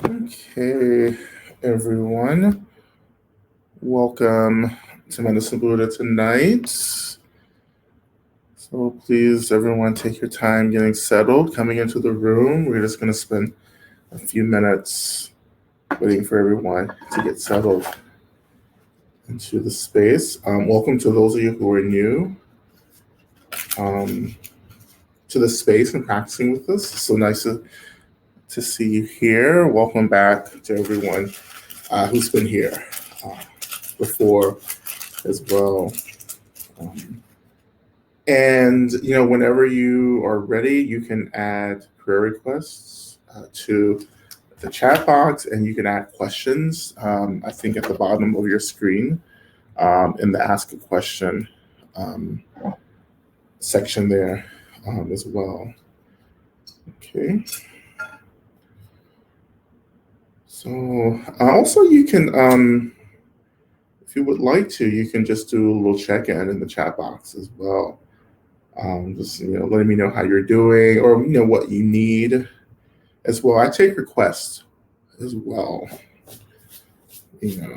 Okay, everyone, welcome to Medicine Buddha tonight. So please, everyone, take your time getting settled, coming into the room. We're just going to spend a few minutes waiting for everyone to get settled into the space. Welcome to those of you who are new to the space and practicing with us. It's so nice to see you here. Welcome back to everyone who's been here before as well. And whenever you are ready, you can add prayer requests to the chat box, and you can add questions. I think at the bottom of your screen, in the Ask a Question section there as well. Okay. So also you can, if you would like to, you can just do a little check-in in the chat box as well. Just letting me know how you're doing, or what you need as well. I take requests as well.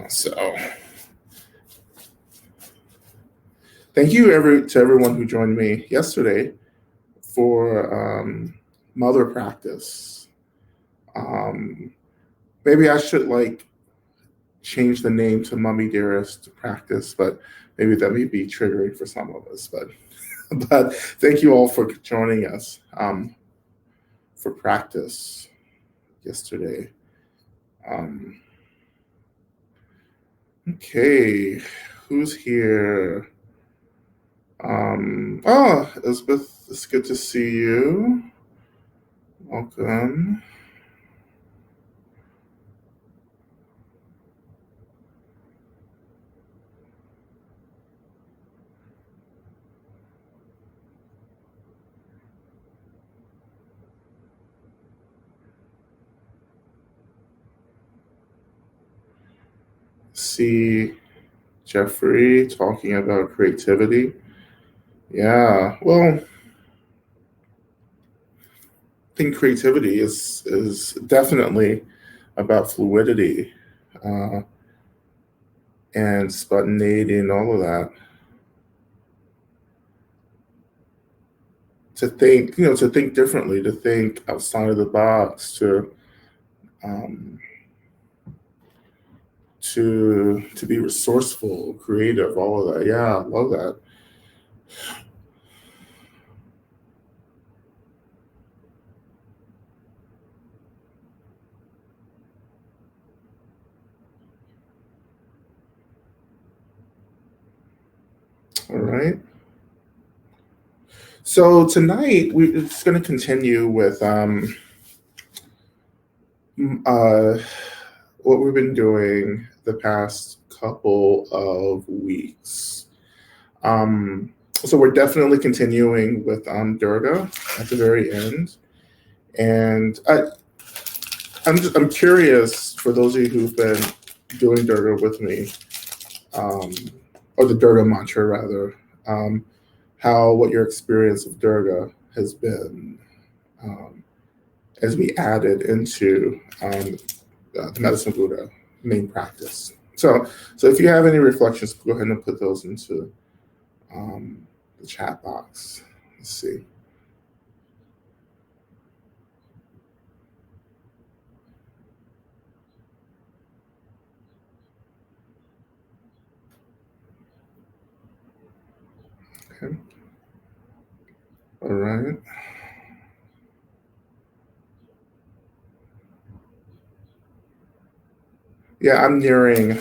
So thank you to everyone who joined me yesterday for mother practice. Maybe I should change the name to Mummy Dearest practice, but maybe that may be triggering for some of us. But thank you all for joining us for practice yesterday. Okay, who's here? Elizabeth, it's good to see you. Welcome. See Jeffrey talking about creativity. Yeah, well, I think creativity is definitely about fluidity and spontaneity and all of that. To think differently, to think outside of the box, to be resourceful, creative, all of that. Yeah, I love that. All right. So tonight it's going to continue with what we've been doing the past couple of weeks. So we're definitely continuing with Durga at the very end, and I'm curious, for those of you who've been doing Durga with me, or the Durga mantra rather, what your experience of Durga has been as we added into the Medicine Buddha main practice. So if you have any reflections, go ahead and put those into the chat box. Let's see. Okay. All right. Yeah, I'm nearing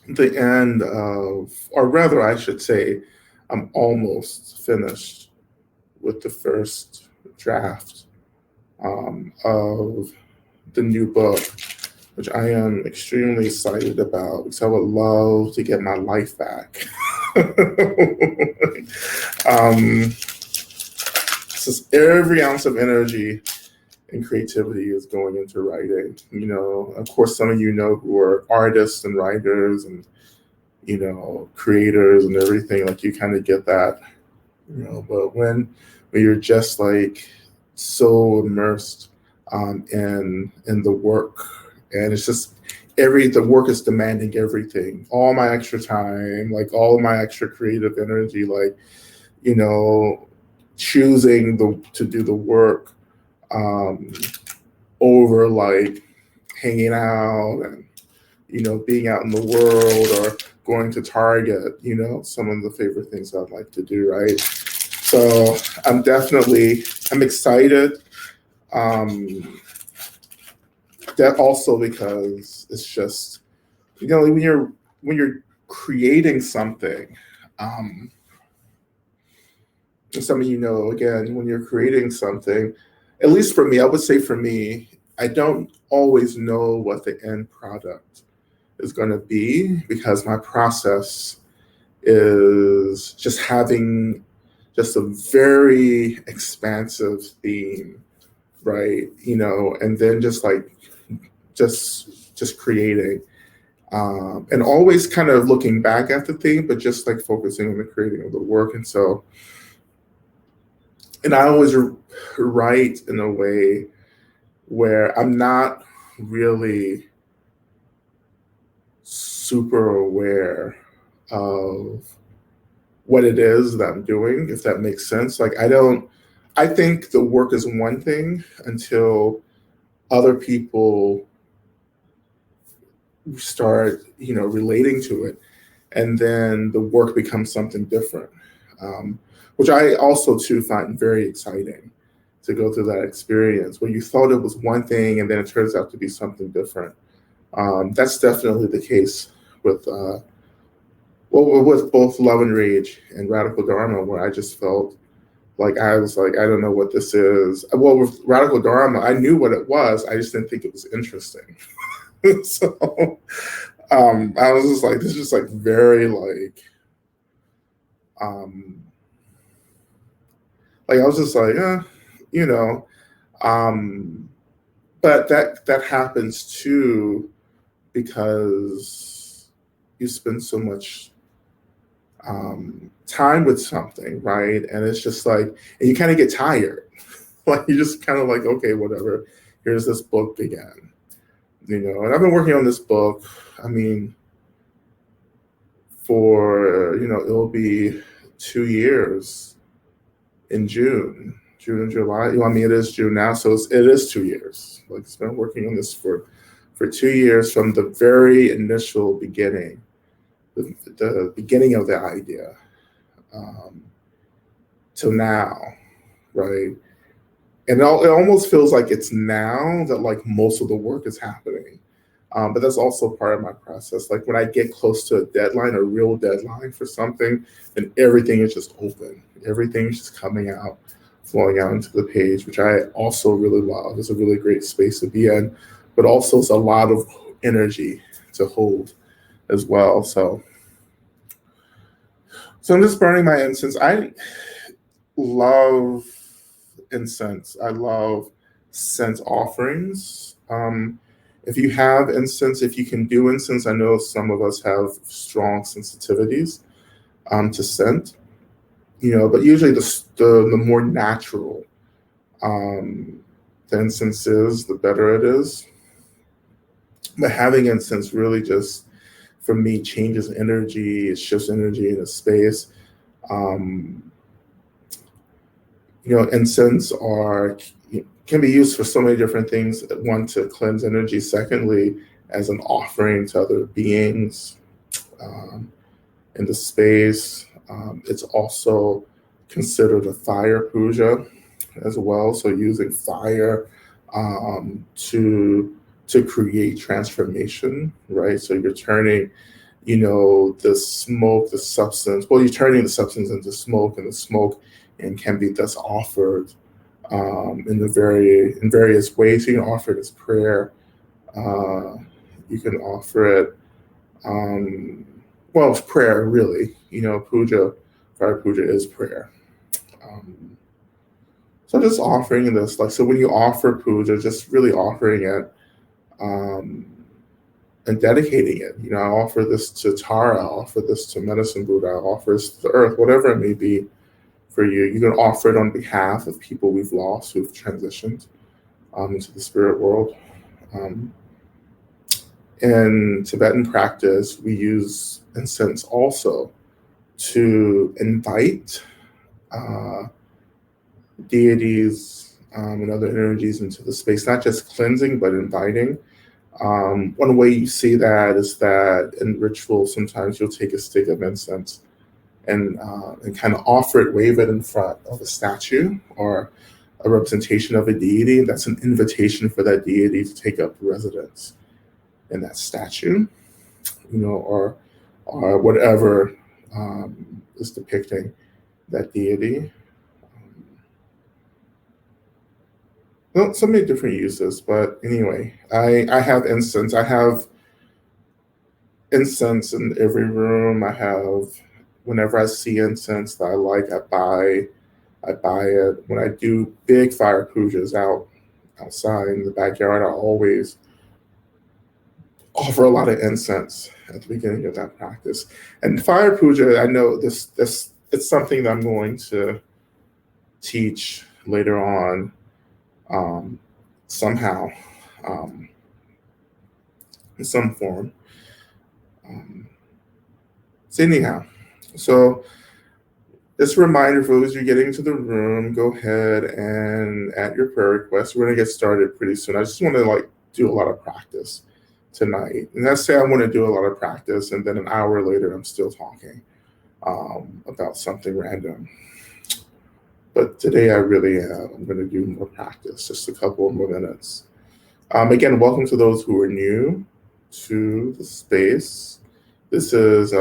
the end of, or rather, I should say, I'm almost finished with the first draft of the new book, which I am extremely excited about because I would love to get my life back. So every ounce of energy and creativity is going into writing. Of course, some of who are artists and writers and creators and everything, like you kind of get that, but when you're just like so immersed, in the work. And it's just the work is demanding everything, all my extra time, like all of my extra creative energy, like, you know, choosing to do the work um, over like hanging out and, you know, being out in the world or going to Target, you know, some of the favorite things I'd like to do, right? So I'm excited. That also because it's just, you know, when you're creating something, um, some of you know, again, when you're creating something, at least for me, I would say for me, I don't always know what the end product is going to be because my process is just having just a very expansive theme, right? You know, and then just like just creating, and always kind of looking back at the theme, but just like focusing on the creating of the work. And so, and I always write in a way where I'm not really super aware of what it is that I'm doing, if that makes sense. Like I think the work is one thing until other people start, you know, relating to it. And then the work becomes something different, which I also too find very exciting to go through that experience where you thought it was one thing and then it turns out to be something different. That's definitely the case with with both Love and Rage and Radical Dharma, where I just felt like I was like, I don't know what this is. Well, with Radical Dharma, I knew what it was. I just didn't think it was interesting. So I was just like, this is just like very um, like I was just like, you know, but that happens too because you spend so much time with something, right? And it's just like, and you kind of get tired. Like you just kind of like, okay, whatever. Here's this book again, you know. And I've been working on this book. I mean, for it'll be 2 years in June and July. I mean, it is June now, so it is 2 years. Like it's been working on this for 2 years from the very initial beginning, the beginning of the idea, till now, right? And it almost feels like it's now that like most of the work is happening. But that's also part of my process. Like when I get close to a deadline, a real deadline for something, then everything is just open. Everything is just coming out, flowing out into the page, which I also really love. It's a really great space to be in, but also it's a lot of energy to hold as well. So I'm just burning my incense. I love incense. I love scent offerings. If you have incense, if you can do incense, I know some of us have strong sensitivities to scent, but usually the more natural the incense is, the better it is. But having incense really just, for me, changes energy. It shifts energy in a space. Incense can be used for so many different things. One, to cleanse energy. Secondly, as an offering to other beings in the space. It's also considered a fire puja as well. So using fire to create transformation, right? So you're turning, the smoke, the substance. Well, you're turning the substance into smoke, and the smoke and can be thus offered in various ways. You can offer it as prayer. You can offer it. It's prayer, really. Puja, fire puja is prayer. So just offering this, so when you offer puja, just really offering it and dedicating it. I offer this to Tara, I offer this to Medicine Buddha, I offer this to the earth, whatever it may be for you. You can offer it on behalf of people we've lost, who've transitioned. into the spirit world. Um, in Tibetan practice, we use incense also to invite uh, deities and other energies into the space, not just cleansing, but inviting. One way you see that is that in ritual, sometimes you'll take a stick of incense and kind of offer it, wave it in front of a statue or a representation of a deity. That's an invitation for that deity to take up residence in that statue, or whatever is depicting that deity. Well, so many different uses, but anyway, I have incense. I have incense in every room. I have, whenever I see incense that I like, I buy it. When I do big fire pujas outside in the backyard, I always offer a lot of incense at the beginning of that practice. And fire puja, I know this it's something that I'm going to teach later on, somehow, in some form. So anyhow, so just a reminder for those of you getting into the room, go ahead and add your prayer requests. We're gonna get started pretty soon. I just want to do a lot of practice tonight. And let's say I want to do a lot of practice, and then an hour later I'm still talking about something random. But today I really am. I'm going to do more practice, just a couple more minutes. Again, welcome to those who are new to the space. This is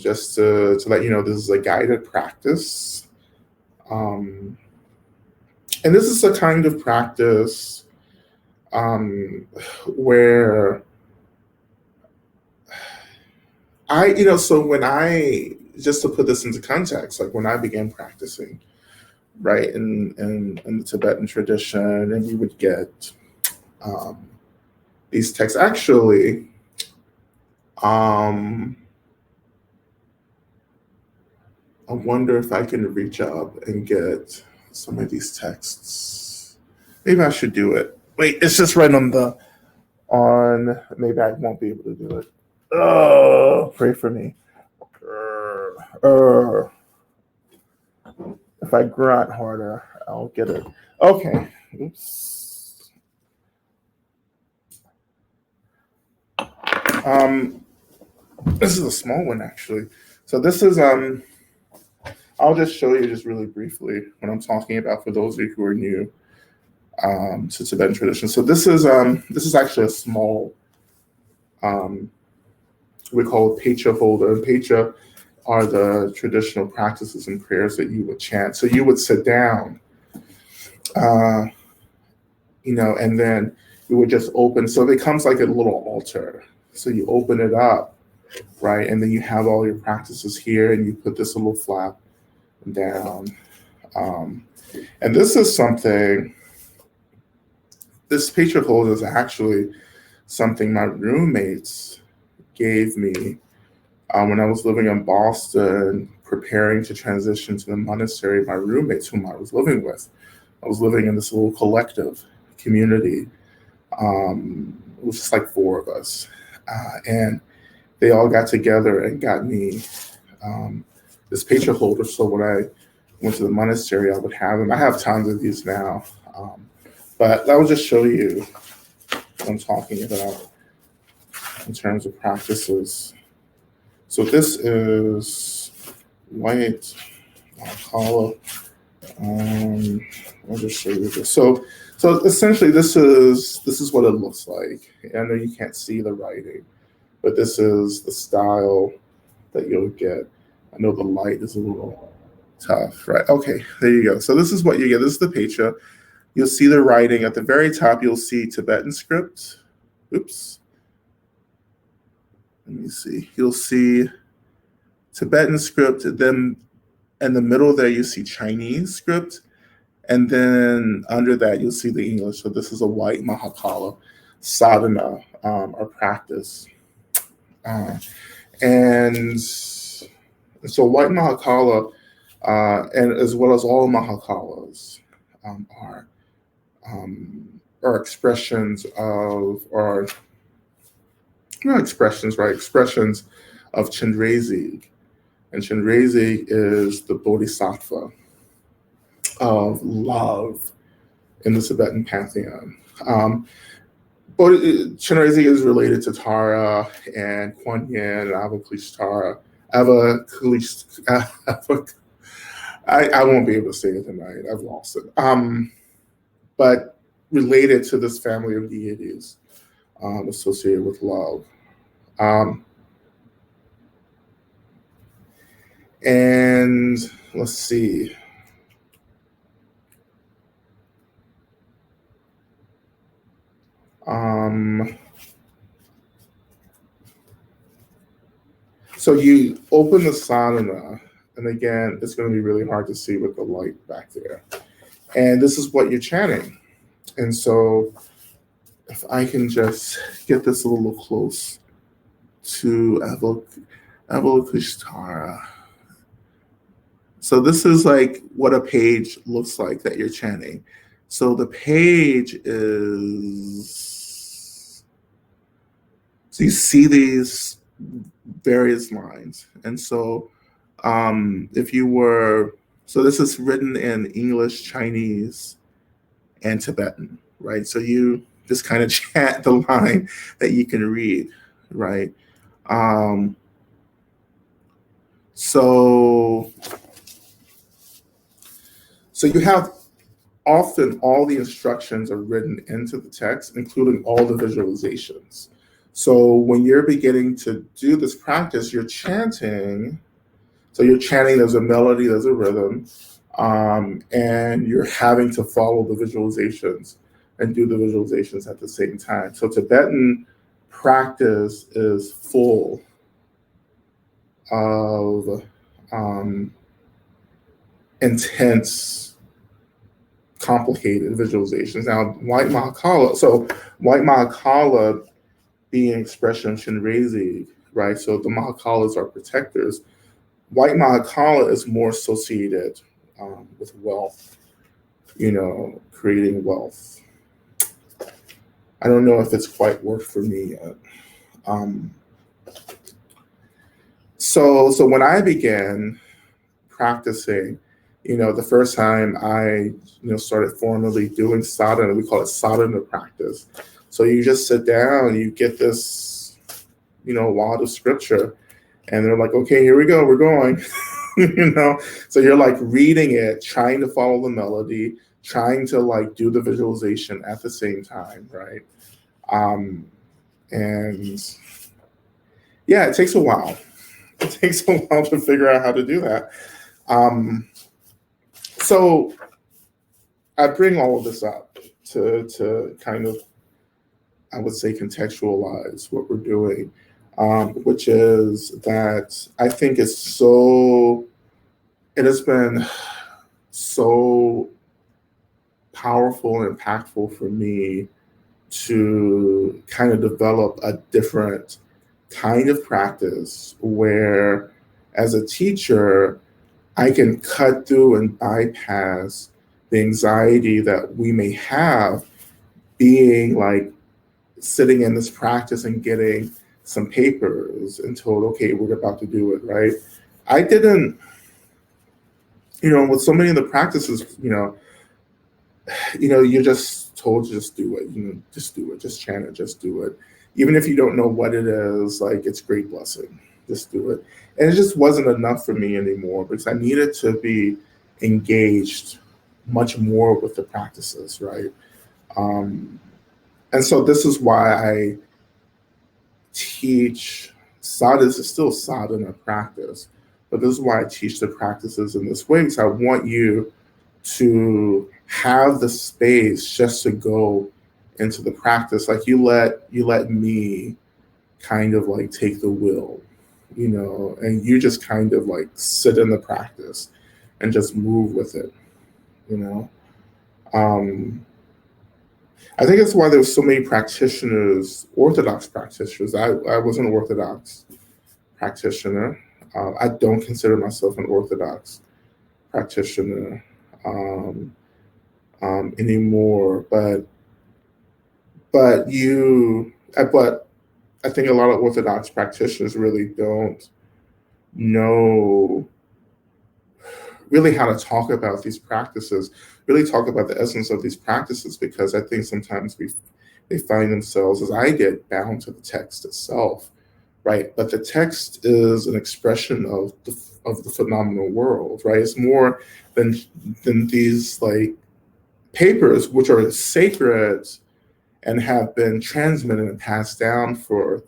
just to let you know, this is a guided practice. And this is a kind of practice where just to put this into context, like when I began practicing, right, in the Tibetan tradition, and we would get these texts. Actually, I wonder if I can reach up and get some of these texts. Maybe I should do it. Wait, it's just right on. Maybe I won't be able to do it. Oh, pray for me. If I grunt harder, I'll get it. Okay. Oops. This is a small one, actually. So this is I'll just show you just really briefly what I'm talking about for those of you who are new to Tibetan tradition. So this is actually a small we call it pecha holder. And pecha are the traditional practices and prayers that you would chant. So you would sit down, and then you would just open. So it becomes like a little altar. So you open it up, right? And then you have all your practices here, and you put this little flap down. And this is something, this pecha holder is actually something my roommates gave me when I was living in Boston, preparing to transition to the monastery. My roommates, whom I was living with, I was living in this little collective community. It was just like 4 of us. And they all got together and got me this pecha holder. So when I went to the monastery, I would have them. I have tons of these now. But that will just show you what I'm talking about in terms of practices. So this is white hollow. I'll just show you this. So essentially, this is what it looks like. I know you can't see the writing, but this is the style that you'll get. I know the light is a little tough, right? Okay, there you go. So this is what you get. This is the pecha. You'll see the writing at the very top. You'll see Tibetan script. Oops. Let me see. You'll see Tibetan script. Then in the middle there, you see Chinese script. And then under that, you'll see the English. So this is a white Mahakala sadhana, or practice. And so white Mahakala, and as well as all Mahakalas, are are expressions of, or not expressions, right? Expressions of Chenrezig. And Chenrezig is the bodhisattva of love in the Tibetan pantheon. Chenrezig is related to Tara and Kuan Yin and Avalokiteshvara. I won't be able to say it tonight. I've lost it. But related to this family of deities associated with love. And let's see. So you open the sadhana, and again, it's going to be really hard to see with the light back there. And this is what you're chanting. And so if I can just get this a little close to Avalokiteshvara. So this is like what a page looks like that you're chanting. So the page is, so you see these various lines. And so if you were, so this is written in English, Chinese, and Tibetan, right? So you just kind of chant the line that you can read, right? So you have often all the instructions are written into the text, including all the visualizations. So when you're beginning to do this practice, you're chanting. So you're chanting, there's a melody, there's a rhythm, and you're having to follow the visualizations and do the visualizations at the same time. So Tibetan practice is full of intense, complicated visualizations. Now, White Mahakala being an expression of Chenrezig, right? So the Mahakalas are protectors. White Mahakala is more associated with wealth, creating wealth. I don't know if it's quite worked for me yet. So when I began practicing, the first time I, started formally doing sadhana, we call it sadhana practice. So you just sit down, you get this, lot of scripture, and they're like, okay, here we go, we're going, So you're like reading it, trying to follow the melody, trying to like do the visualization at the same time, right? And yeah, it takes a while. It takes a while to figure out how to do that. So I bring all of this up to kind of, I would say, contextualize what we're doing, which is that I think it has been so powerful and impactful for me to kind of develop a different kind of practice where, as a teacher, I can cut through and bypass the anxiety that we may have being like sitting in this practice and getting some papers and told, okay, we're about to do it, right? I didn't, with so many of the practices, you're just told to just do it, just do it, just chant it, just do it. Even if you don't know what it is, like, it's great blessing, just do it. And it just wasn't enough for me anymore because I needed to be engaged much more with the practices, right? And so this is why I teach sadhana. This is still sadhana practice, but this is why I teach the practices in this way, because I want you to have the space just to go into the practice. Like you let me kind of like take the wheel, and you just kind of like sit in the practice and just move with it, I think that's why there's so many practitioners, Orthodox practitioners. I was an Orthodox practitioner. I don't consider myself an Orthodox practitioner anymore, but but I think a lot of Orthodox practitioners really don't know really how to talk about these practices, really talk about the essence of these practices, because I think sometimes they find themselves, as I did, bound to the text itself, right? But the text is an expression of the phenomenal world, right? It's more than these like papers, which are sacred and have been transmitted and passed down for,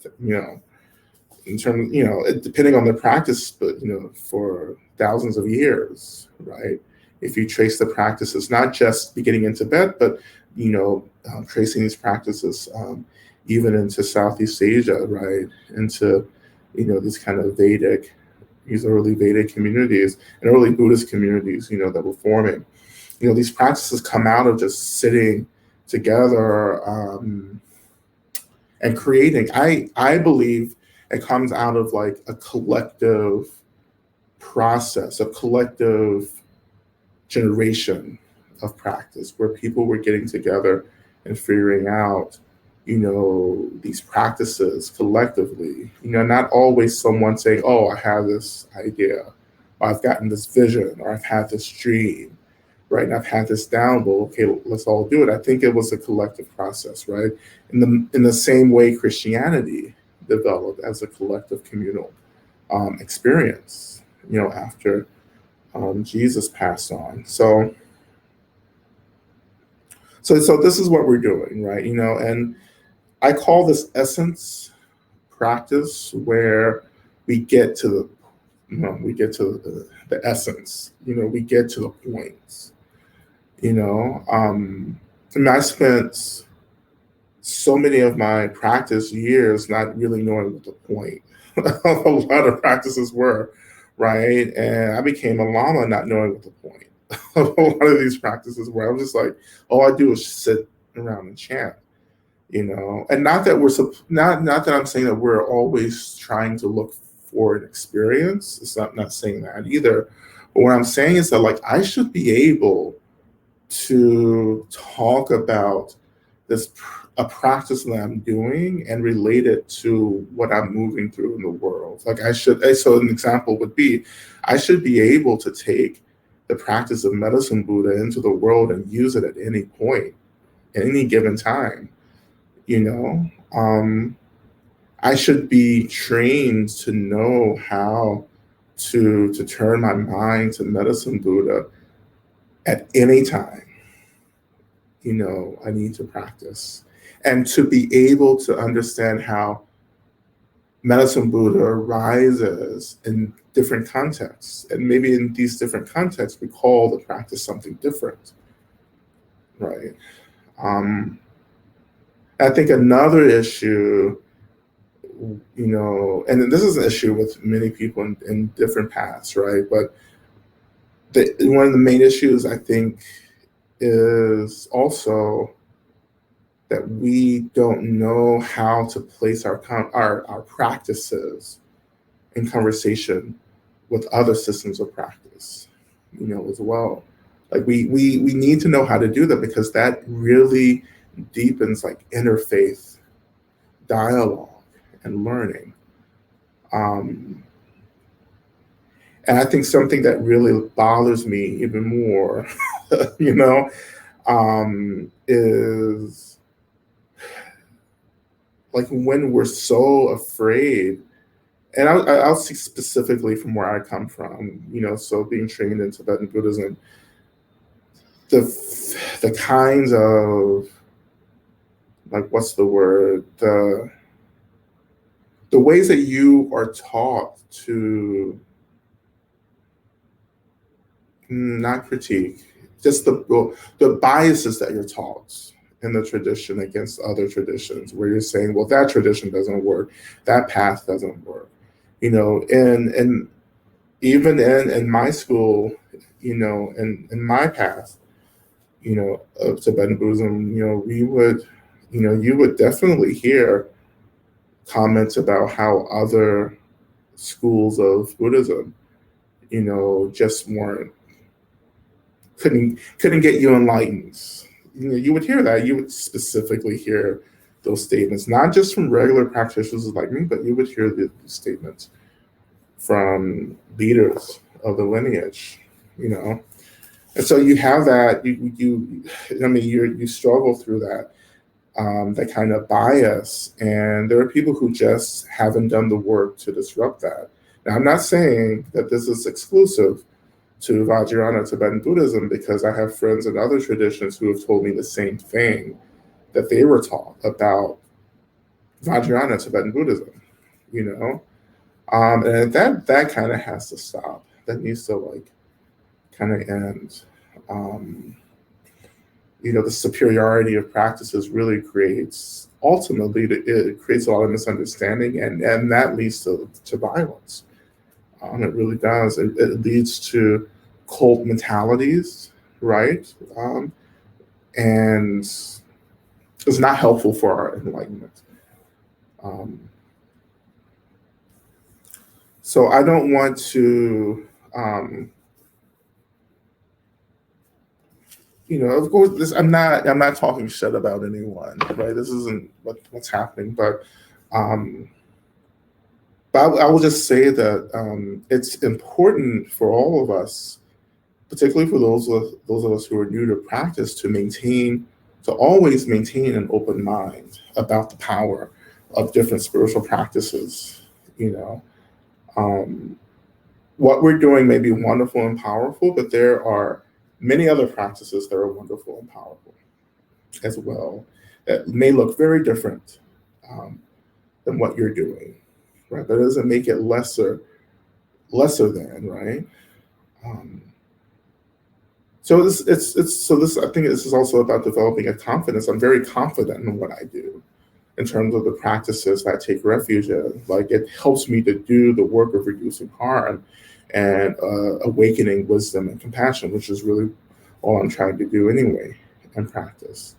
in terms, depending on the practice, but, for thousands of years, right? If you trace the practices, not just beginning in Tibet, but, tracing these practices even into Southeast Asia, right? Into, these kind of these early Vedic communities and early Buddhist communities, that were forming. These practices come out of just sitting together and creating. I believe it comes out of like a collective process, a collective generation of practice where people were getting together and figuring out, these practices collectively, not always someone saying, oh, I have this idea, or I've gotten this vision, or I've had this dream, right? And I've had this download. Okay, let's all do it. I think it was a collective process, right? In the same way Christianity developed as a collective communal experience, after Jesus passed on. So this is what we're doing, right? And I call this essence practice, where we get to the essence, we get to the points, and I spent so many of my practice years not really knowing what the point of a lot of practices were, right? And I became a Lama not knowing what the point of a lot of these practices were. I was just like, all I do is sit around and chant, and not that not that I'm saying that we're always trying to look for an experience. It's not saying that either. But what I'm saying is that, like, I should be able to talk about a practice that I'm doing and relate it to what I'm moving through in the world. Like so an example would be, I should be able to take the practice of medicine Buddha into the world and use it at any point, at any given time. I should be trained to know how to turn my mind to medicine Buddha at any time. I need to practice, and to be able to understand how medicine Buddha arises in different contexts. And maybe in these different contexts, we call the practice something different, right? I think another issue, and this is an issue with many people in different paths, right? But one of the main issues, I think, is also that we don't know how to place our practices in conversation with other systems of practice, as well. Like we need to know how to do that, because that really deepens like interfaith dialogue and learning. And I think something that really bothers me even more, is like when we're so afraid. And I'll speak specifically from where I come from, so being trained in Tibetan Buddhism, the kinds of, like, what's the word? The ways that you are taught to not critique, just the biases that you're taught in the tradition against other traditions, where you're saying, well, that tradition doesn't work, that path doesn't work, and even in my school, in my path, of Tibetan Buddhism, we would, you would definitely hear comments about how other schools of Buddhism, just couldn't get you enlightened. You would hear that. You would specifically hear those statements, not just from regular practitioners like me, but you would hear these statements from leaders of the lineage, you know. And so you have that, you struggle through that, that kind of bias. And there are people who just haven't done the work to disrupt that. Now, I'm not saying that this is exclusive to Vajrayana Tibetan Buddhism, because I have friends in other traditions who have told me the same thing that they were taught about Vajrayana Tibetan Buddhism, you know? And that kind of has to stop. That needs to like kind of end. The superiority of practices really creates, ultimately, it creates a lot of misunderstanding, and that leads to violence. It really does. It leads to cult mentalities, right? And it's not helpful for our enlightenment. So I don't want to, of course, I'm not talking shit about anyone, right? This isn't what's happening, but I will just say that it's important for all of us, particularly for those of us who are new to practice, to always maintain an open mind about the power of different spiritual practices. What we're doing may be wonderful and powerful, but there are many other practices that are wonderful and powerful as well, that may look very different than what you're doing, right? That doesn't make it lesser than, right? So I think this is also about developing a confidence. I'm very confident in what I do in terms of the practices that I take refuge in. Like, it helps me to do the work of reducing harm and awakening wisdom and compassion, which is really all I'm trying to do anyway in practice.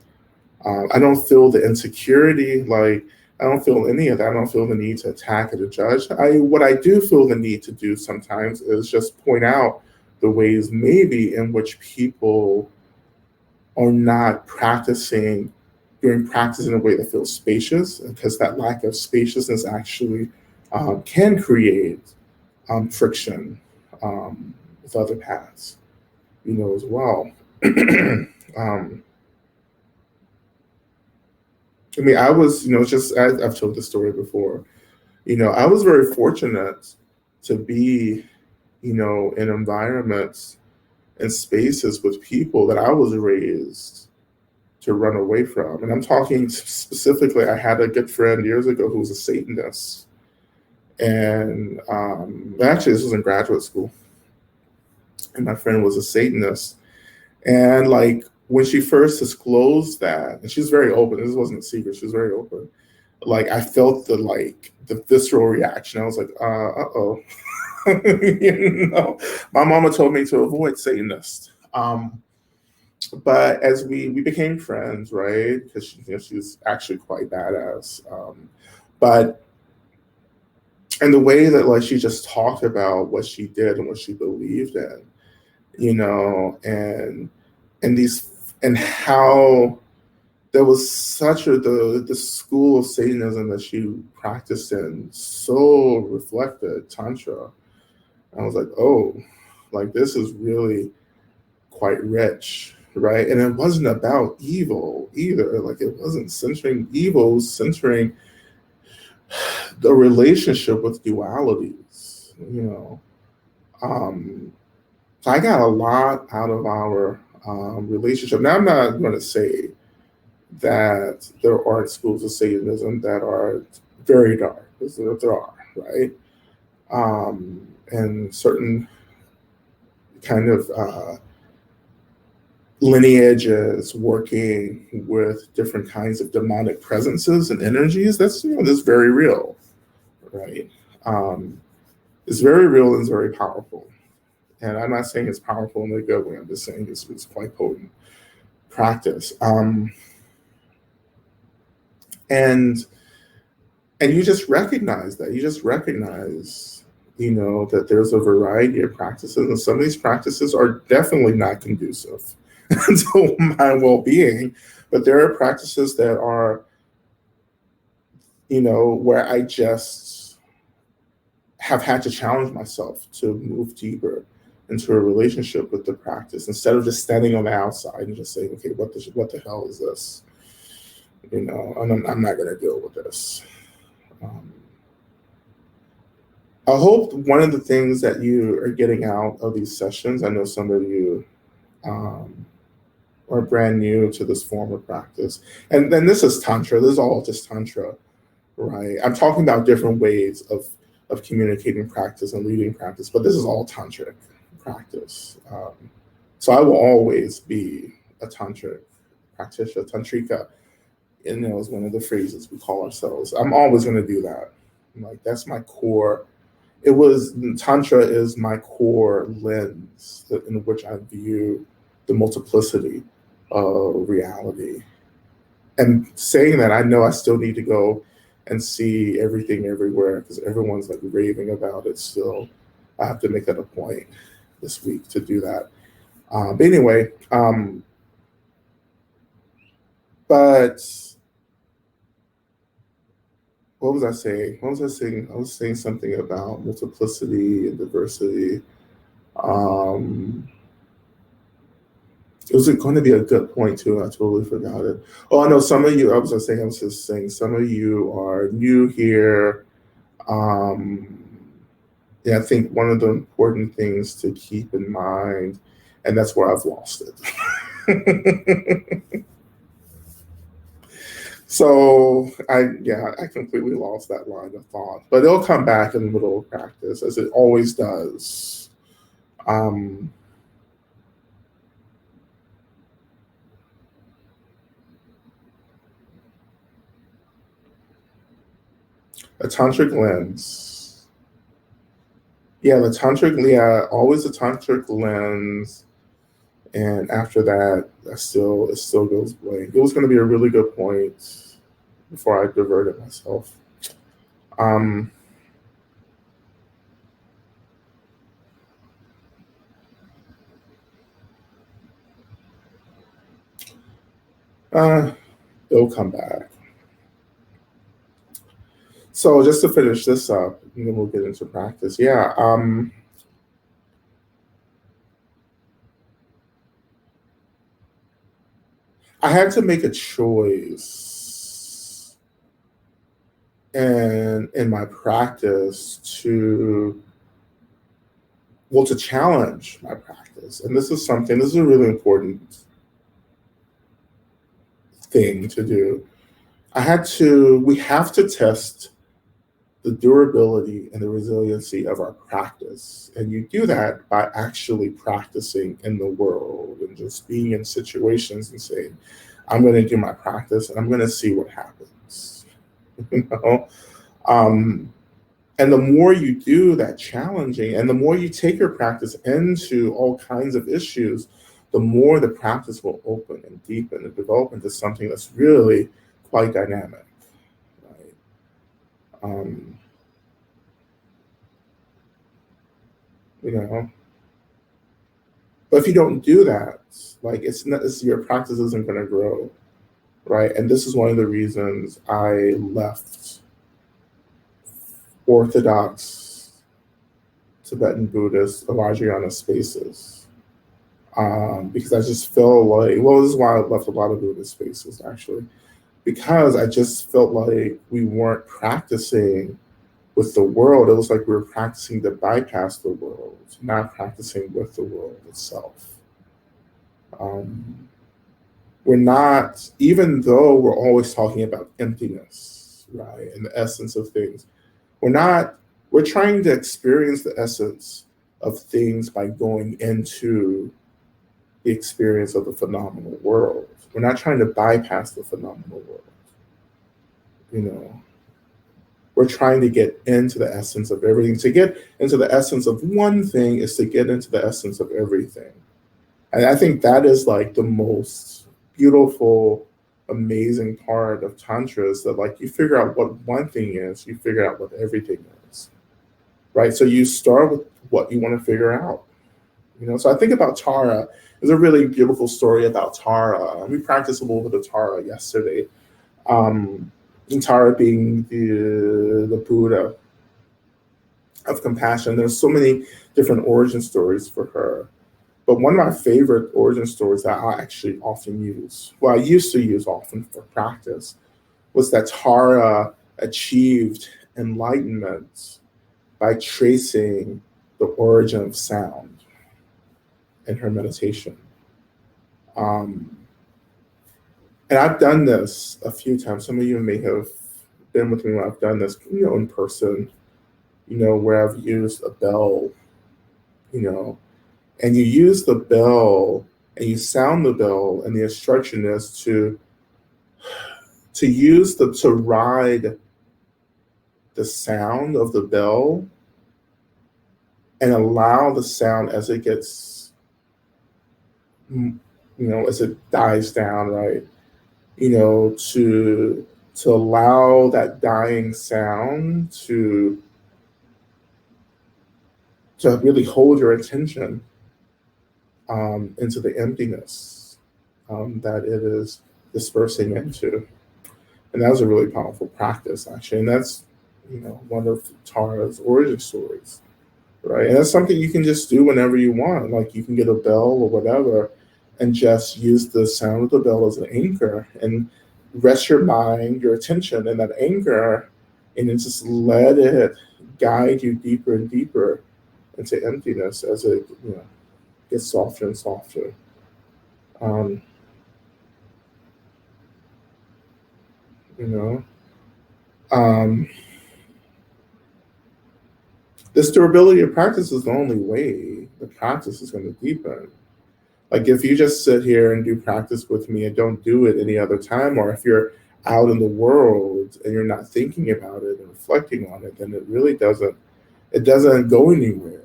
I don't feel the insecurity, I don't feel any of that. I don't feel the need to attack or to judge. What I do feel the need to do sometimes is just point out the ways maybe in which people are not doing practice in a way that feels spacious, because that lack of spaciousness actually can create friction with other paths, as well. I was, I've told this story before, I was very fortunate to be, in environments and spaces with people that I was raised to run away from. And I'm talking specifically, I had a good friend years ago who was a Satanist. And actually, this was in graduate school. And my friend was a Satanist. And when she first disclosed that, and she was very open, this wasn't a secret, she was very open. I felt the visceral reaction. I was like, uh-oh. My mama told me to avoid Satanists. But as we became friends, right? Because she's actually quite badass. And the way that she just talked about what she did and what she believed in, and how there was such the school of Satanism that she practiced in so reflected Tantra. I was like, oh, this is really quite rich, right? And it wasn't about evil either. It wasn't centering evil, it was centering the relationship with dualities, So I got a lot out of our relationship. Now, I'm not going to say that there aren't schools of Satanism that are very dark, because there are, right? And certain kind of lineages working with different kinds of demonic presences and energies, that's very real, right? It's very real and it's very powerful. And I'm not saying it's powerful in a good way. I'm just saying it's quite potent practice. And you just recognize that. You just recognize, that there's a variety of practices, and some of these practices are definitely not conducive to my well-being. But there are practices that are where I just have had to challenge myself to move deeper into a relationship with the practice instead of just standing on the outside and just saying, okay, what the hell is this? And I'm not going to deal with this. Um, I hope one of the things that you are getting out of these sessions, I know some of you um, are brand new to this form of practice. And then this is Tantra. This is all just Tantra, right? I'm talking about different ways of communicating practice and leading practice, but this is all Tantric practice. So I will always be a Tantric practitioner, Tantrika, is one of the phrases we call ourselves. I'm always going to do that. Like, that's my core. Tantra is my core lens in which I view the multiplicity of reality. And saying that, I know I still need to go and see everything everywhere because everyone's like raving about it still. I have to make that a point this week to do that. But anyway, but what was I saying? What was I saying? I was saying something about multiplicity and diversity. It was going to be a good point too. I totally forgot it. Oh, I know some of you. I was just saying, some of you are new here. Yeah, I think one of the important things to keep in mind, and that's where I've lost it. So I completely lost that line of thought, but it'll come back in the middle of practice as it always does. A tantric lens. Yeah, always a tantric lens. And after that, it still goes blank. It was going to be a really good point before I diverted myself. It'll come back. So just to finish this up, and then we'll get into practice. Yeah. I had to make a choice in my practice to challenge my practice. And this is a really important thing to do. We have to test the durability and the resiliency of our practice. And you do that by actually practicing in the world and just being in situations and saying, I'm going to do my practice and I'm going to see what happens. And the more you do that challenging and the more you take your practice into all kinds of issues, the more the practice will open and deepen and develop into something that's really quite dynamic. Right? But if you don't do that, like your practice isn't going to grow, right? And this is one of the reasons I left Orthodox Tibetan Buddhist Vajrayana spaces, because I just felt like, this is why I left a lot of Buddhist spaces actually, because I just felt like we weren't practicing with the world. It was like we were practicing to bypass the world, not practicing with the world itself. We're not, even though we're always talking about emptiness, right, and the essence of things, we're trying to experience the essence of things by going into the experience of the phenomenal world. We're not trying to bypass the phenomenal world. We're trying to get into the essence of everything. To get into the essence of one thing is to get into the essence of everything. And I think that is like the most beautiful, amazing part of Tantra, is that like you figure out what one thing is, you figure out what everything is. Right? So you start with what you want to figure out. So I think about Tara. There's a really beautiful story about Tara. We practiced a little bit of Tara yesterday. and Tara being the Buddha of compassion. There's so many different origin stories for her. But one of my favorite origin stories that I actually often use, well, I used to use often for practice, was that Tara achieved enlightenment by tracing the origin of sound in her meditation. Um, and I've done this a few times. Some of you may have been with me when I've done this, in person, where I've used a bell, and you use the bell and you sound the bell, and the instruction is to ride the sound of the bell and allow the sound as it gets, as it dies down, right? To allow that dying sound to really hold your attention into the emptiness that it is dispersing into. And that was a really powerful practice, actually. And that's, one of Tara's origin stories, right? And that's something you can just do whenever you want. Like you can get a bell or whatever and just use the sound of the bell as an anchor and rest your mind, your attention in that anchor, and then just let it guide you deeper and deeper into emptiness as it, gets softer and softer. Um, you know, um, this durability of practice is the only way the practice is going to deepen. Like if you just sit here and do practice with me and don't do it any other time, or if you're out in the world and you're not thinking about it and reflecting on it, then it doesn't go anywhere.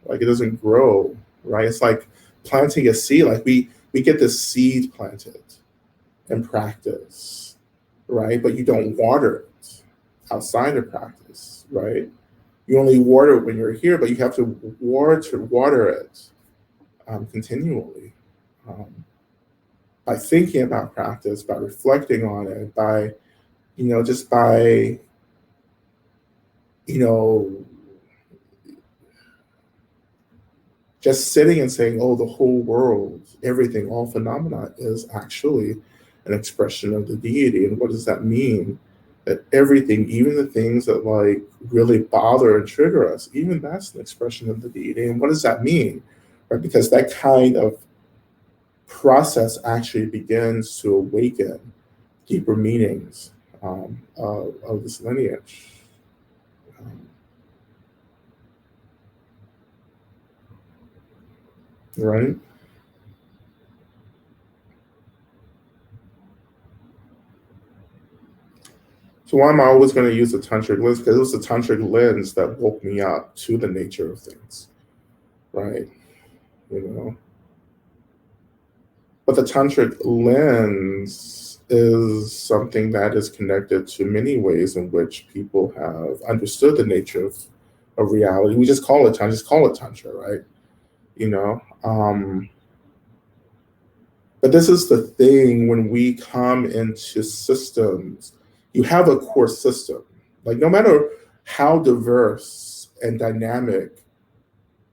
Like it doesn't grow, right? It's like planting a seed. Like we get this seed planted in practice, right? But you don't water it outside of practice, right? You only water it when you're here, but you have to water it continually, by thinking about practice, by reflecting on it, by, just by, just sitting and saying, oh, the whole world, everything, all phenomena is actually an expression of the deity. And what does that mean? That everything, even the things that like really bother and trigger us, even that's an expression of the deity. And what does that mean? Right? Because that kind of process actually begins to awaken deeper meanings of this lineage. Right? So why am I always going to use the tantric lens? Because it was the tantric lens that woke me up to the nature of things, right? You know, but the tantric lens is something that is connected to many ways in which people have understood the nature of reality. We just call it tantra, right? You know, but this is the thing when we come into systems, you have a core system. Like no matter how diverse and dynamic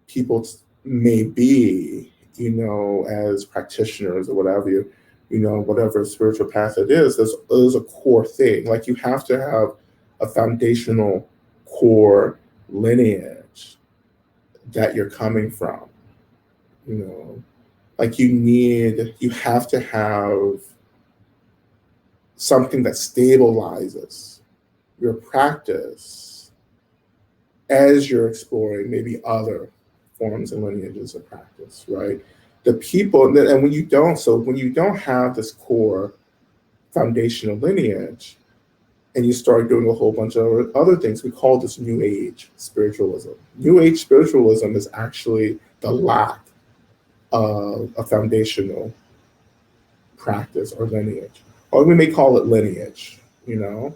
people may be, as practitioners or whatever whatever spiritual path it is, there's a core thing. Like you have to have a foundational core lineage that you're coming from, like you have to have something that stabilizes your practice as you're exploring maybe other forms and lineages of practice, right? The people, and when you don't have this core foundational lineage and you start doing a whole bunch of other things, we call this New Age spiritualism. New Age spiritualism is actually the lack of a foundational practice or lineage, or we may call it lineage. When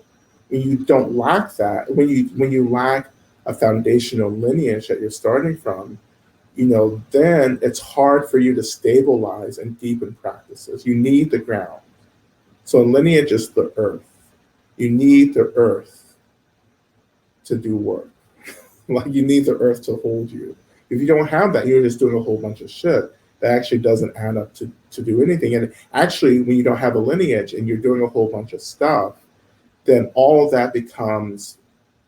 you don't lack that, when you lack a foundational lineage that you're starting from, then it's hard for you to stabilize and deepen practices. You need the ground. So lineage is the earth. You need the earth to do work. Like you need the earth to hold you. If you don't have that, you're just doing a whole bunch of shit that actually doesn't add up to do anything. And actually, when you don't have a lineage and you're doing a whole bunch of stuff, then all of that becomes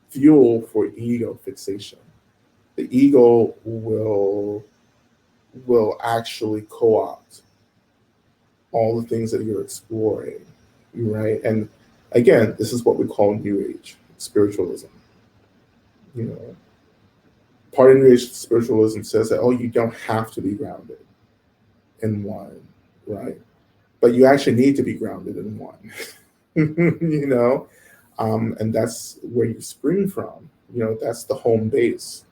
fuel for ego fixation. The ego will actually co-opt all the things that you're exploring, right? And again, this is what we call New Age spiritualism. You know, part of New Age spiritualism says that, oh, you don't have to be grounded in one, right? But you actually need to be grounded in one, you know? And that's where you spring from. You know, that's the home base.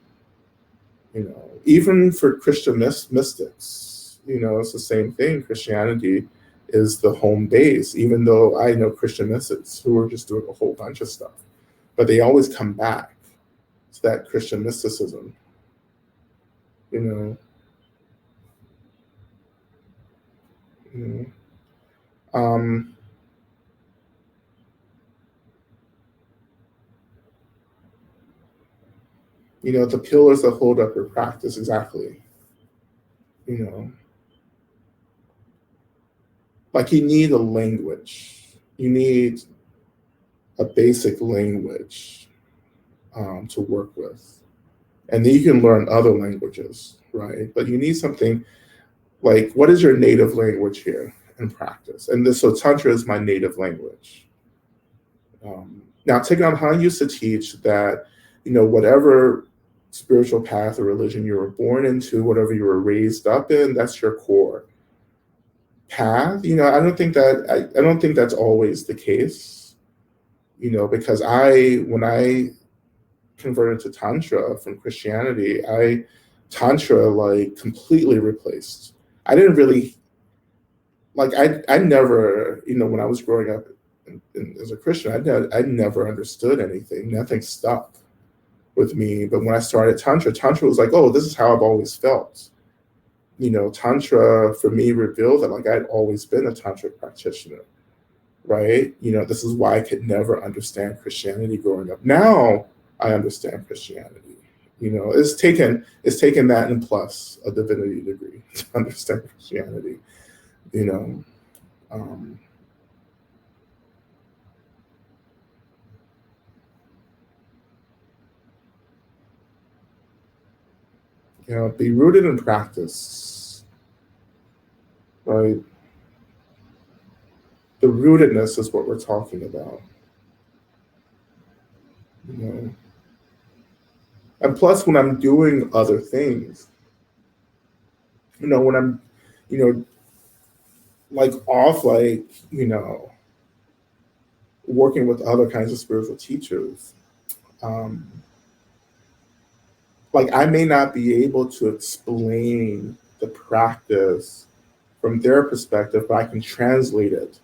You know, even for Christian mystics, you know, it's the same thing. Christianity is the home base, even though I know Christian mystics who are just doing a whole bunch of stuff, but they always come back to that Christian mysticism, you know. You know, you know, the pillars that hold up your practice, exactly. You know, like you need a language. You need a basic language to work with. And then you can learn other languages, right? But you need something like, what is your native language here in practice? And this, so Tantra is my native language. Now, Thich Nhat Hanh used to teach that, you know, whatever spiritual path or religion you were born into, whatever you were raised up in, that's your core path. You know, I don't think that's always the case, you know, because when I converted to Tantra from Christianity, Tantra like completely replaced. I didn't really, like, I never, you know, when I was growing up as a Christian, I never understood anything. Nothing stuck with me. But when I started Tantra was like, oh, this is how I've always felt. You know, Tantra for me revealed that like I'd always been a Tantric practitioner, right? You know, this is why I could never understand Christianity growing up. Now I understand Christianity. You know, it's taken that and plus a divinity degree to understand Christianity. You know, you know, be rooted in practice, right? The rootedness is what we're talking about. You know, and plus when I'm doing other things, you know, when I'm, you know, like off, like, you know, working with other kinds of spiritual teachers, um, like I may not be able to explain the practice from their perspective, but I can translate it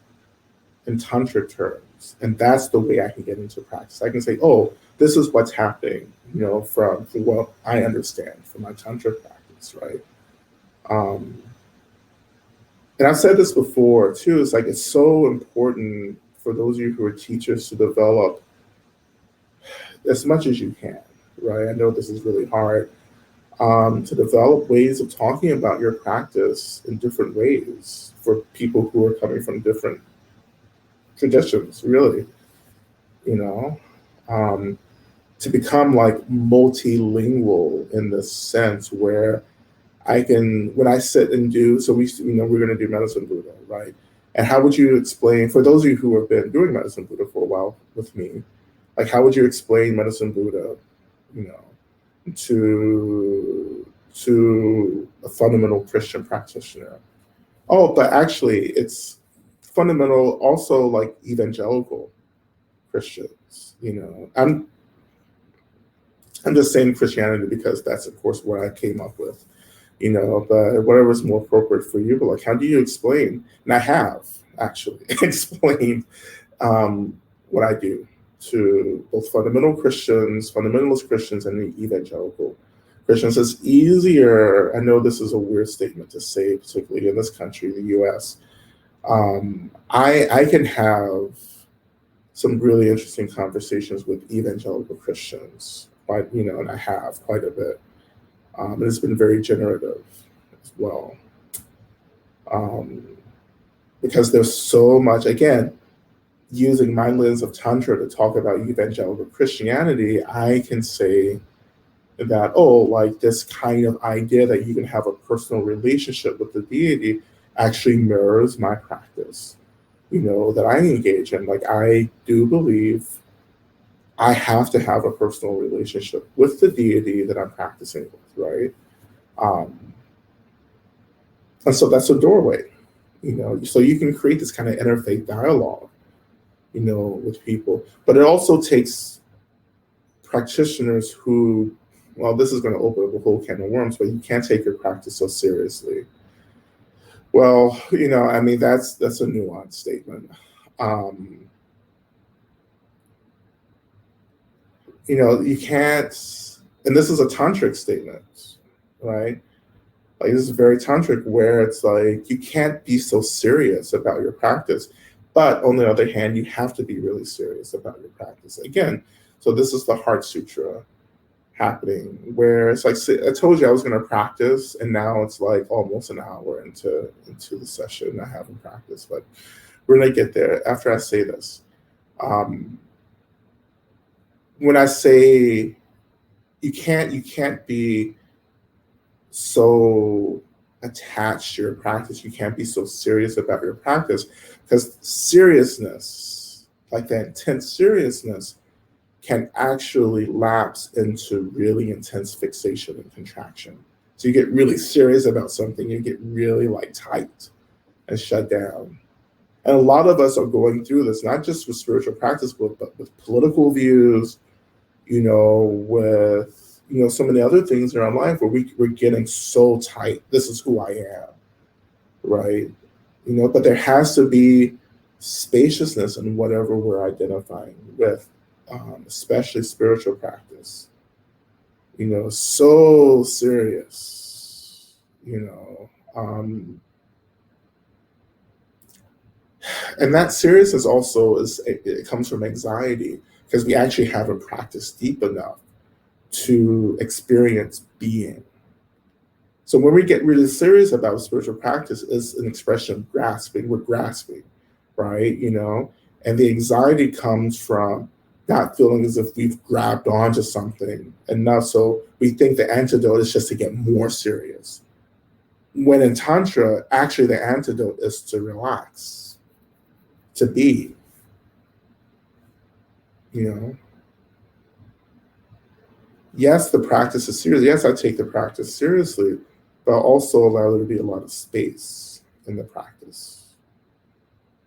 in tantric terms, and that's the way I can get into practice. I can say, "Oh, this is what's happening," you know, from what I understand from my tantric practice, right? Um, and I've said this before too. It's like it's so important for those of you who are teachers to develop as much as you can, right? I know this is really hard, to develop ways of talking about your practice in different ways for people who are coming from different traditions, really, you know, to become like multilingual in the sense where I can, when I sit and do, so you know, we're going to do Medicine Buddha, right? And how would you explain, for those of you who have been doing Medicine Buddha for a while with me, like how would you explain Medicine Buddha, you know, to a fundamental Christian practitioner? Oh, but actually, it's fundamental also like evangelical Christians. You know, I'm just saying Christianity because that's of course what I came up with. You know, but whatever's more appropriate for you. But like, how do you explain? And I have actually explained what I do to both fundamentalist Christians, and the evangelical Christians. It's easier. I know this is a weird statement to say, particularly in this country, the U.S. I can have some really interesting conversations with evangelical Christians, quite, and I have quite a bit. And it's been very generative as well. Because there's so much, again, using my lens of Tantra to talk about evangelical Christianity, I can say that, like this kind of idea that you can have a personal relationship with the deity actually mirrors my practice, that I engage in. Like, I do believe I have to have a personal relationship with the deity that I'm practicing with, right? And so that's a doorway, so you can create this kind of interfaith dialogue, with people. But it also takes practitioners who, well, this is going to open up a whole can of worms, but you can't take your practice so seriously. Well, I mean, that's a nuanced statement. You can't, and this is a tantric statement, right? Like, this is very tantric, where it's like you can't be so serious about your practice, but on the other hand, you have to be really serious about your practice. Again, so this is the Heart Sutra happening, where it's like, I told you I was going to practice, and now it's like almost an hour into the session. I haven't practiced, but we're going to get there after I say this. When I say you can't be so attached to your practice, you can't be so serious about your practice, because seriousness, like that intense seriousness, can actually lapse into really intense fixation and contraction. So you get really serious about something, you get really like tight and shut down. And a lot of us are going through this, not just with spiritual practice, but with political views, with some of the other things in our life, where we're getting so tight. This is who I am, right? But there has to be spaciousness in whatever we're identifying with, especially spiritual practice. So serious, and that seriousness also it comes from anxiety, because we actually haven't practiced deep enough to experience being. So when we get really serious about spiritual practice, it's an expression of grasping. We're grasping, right? And the anxiety comes from not feeling as if we've grabbed onto something enough. So we think the antidote is just to get more serious. When in Tantra, actually the antidote is to relax, to be, Yes, the practice is serious. Yes, I take the practice seriously, but also allow there to be a lot of space in the practice.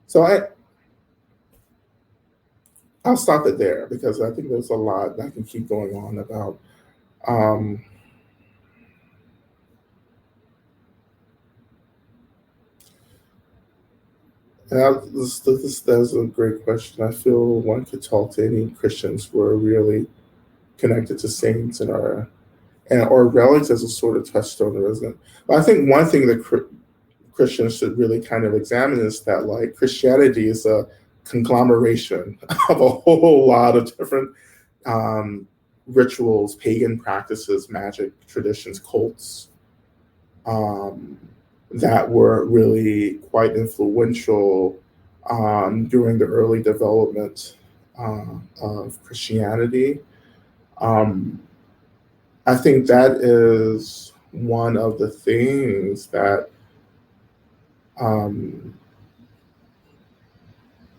So I'll stop it there, because I think there's a lot that I can keep going on about. That's a great question. I feel one could talk to any Christians who are really connected to saints or relics, as a sort of touchstone, isn't it? But I think one thing that Christians should really kind of examine is that, like, Christianity is a conglomeration of a whole lot of different rituals, pagan practices, magic traditions, cults, that were really quite influential during the early development of Christianity. I think that is one of the things that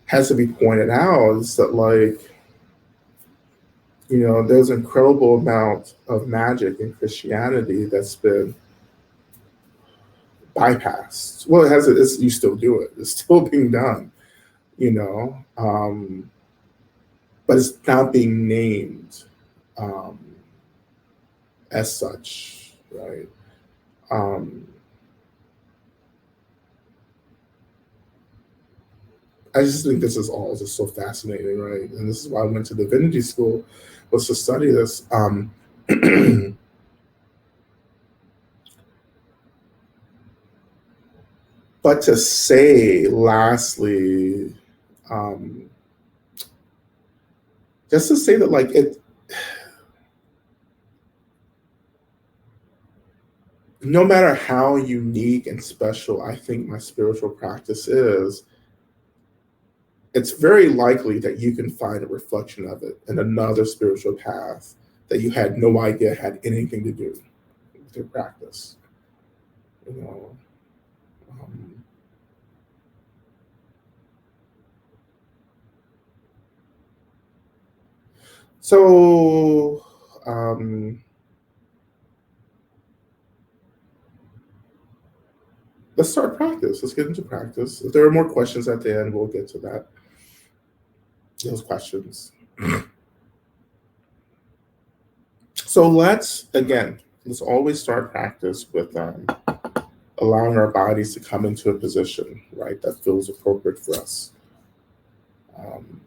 has to be pointed out, is that, like, there's an incredible amount of magic in Christianity that's been bypassed. Well, you still do it. It's still being done, but it's not being named as such, right? I just think this is all just so fascinating, right? And this is why I went to divinity school, was to study this. But to say, lastly, just to say that, like, no matter how unique and special I think my spiritual practice is, it's very likely that you can find a reflection of it in another spiritual path that you had no idea had anything to do with your practice. You know, um, so um, let's start practice. Let's get into practice. If there are more questions at the end, we'll get to that. Those questions. So let's always start practice with allowing our bodies to come into a position, right, that feels appropriate for us. Um,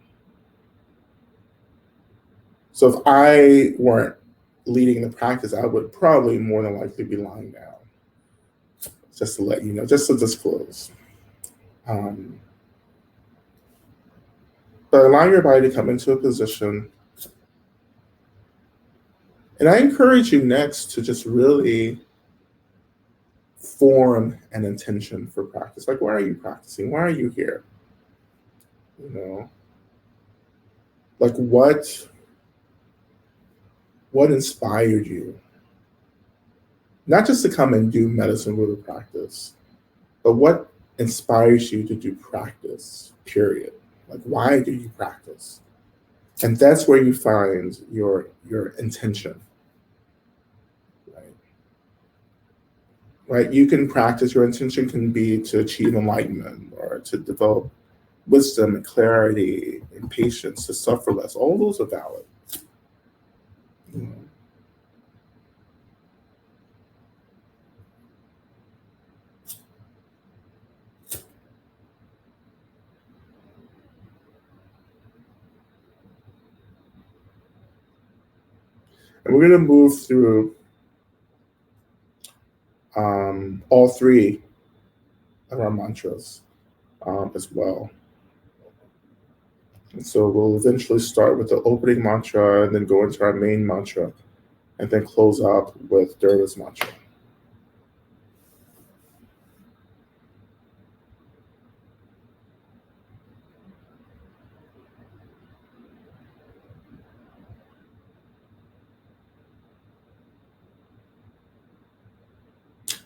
so if I weren't leading the practice, I would probably more than likely be lying down. Just to let you know, just to disclose. But allow your body to come into a position. And I encourage you next to just really form an intention for practice. Like, why are you practicing? Why are you here? You know, like what inspired you? Not just to come and do medicine Buddha practice, but what inspires you to do practice, period. Like, why do you practice? And that's where you find your intention, right? Right? You can practice, your intention can be to achieve enlightenment or to develop wisdom and clarity and patience, to suffer less. All those are valid. You know? And we're going to move through all three of our mantras as well. And so we'll eventually start with the opening mantra and then go into our main mantra and then close out with Durga's mantra.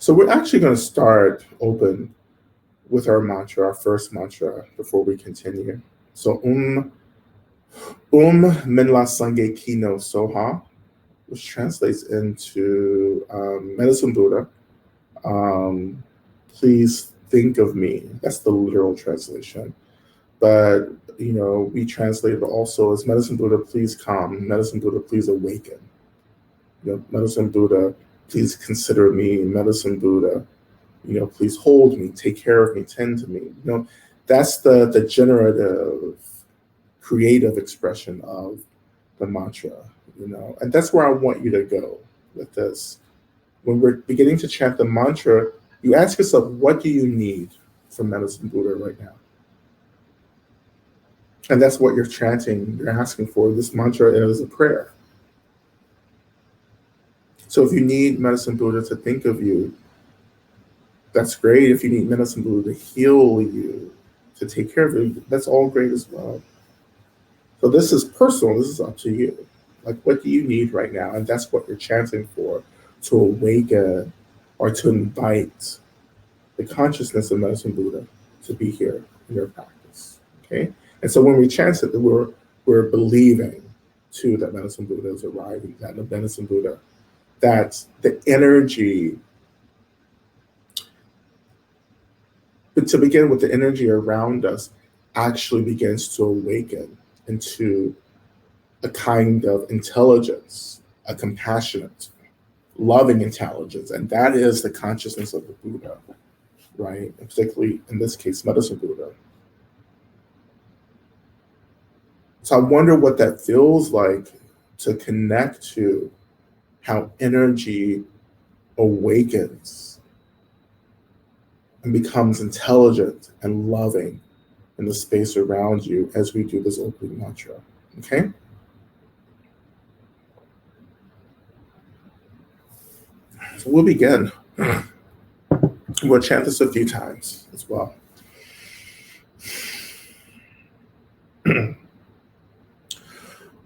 So we're actually going to start open with our mantra, our first mantra, before we continue. So Minla Sange Kino Soha, which translates into Medicine Buddha. Please think of me. That's the literal translation. But we translate it also as Medicine Buddha, please come. Medicine Buddha, please awaken. Medicine Buddha, please consider me. Medicine Buddha, please hold me, take care of me, tend to me. That's the generative, creative expression of the mantra, and that's where I want you to go with this. When we're beginning to chant the mantra, you ask yourself, what do you need from Medicine Buddha right now? And that's what you're chanting, you're asking for. This mantra is a prayer. So if you need Medicine Buddha to think of you, that's great. If you need Medicine Buddha to heal you, to take care of you, that's all great as well. So this is personal. This is up to you. Like, what do you need right now? And that's what you're chanting for, to awaken or to invite the consciousness of Medicine Buddha to be here in your practice. Okay? And so when we chant it, we're believing too that Medicine Buddha is arriving, that the Medicine Buddha, that the energy, but to begin with, the energy around us actually begins to awaken into a kind of intelligence, a compassionate, loving intelligence. And that is the consciousness of the Buddha, right? And particularly in this case, Medicine Buddha. So I wonder what that feels like to connect to how energy awakens and becomes intelligent and loving in the space around you as we do this opening mantra. Okay? So we'll begin. We'll chant this a few times as well.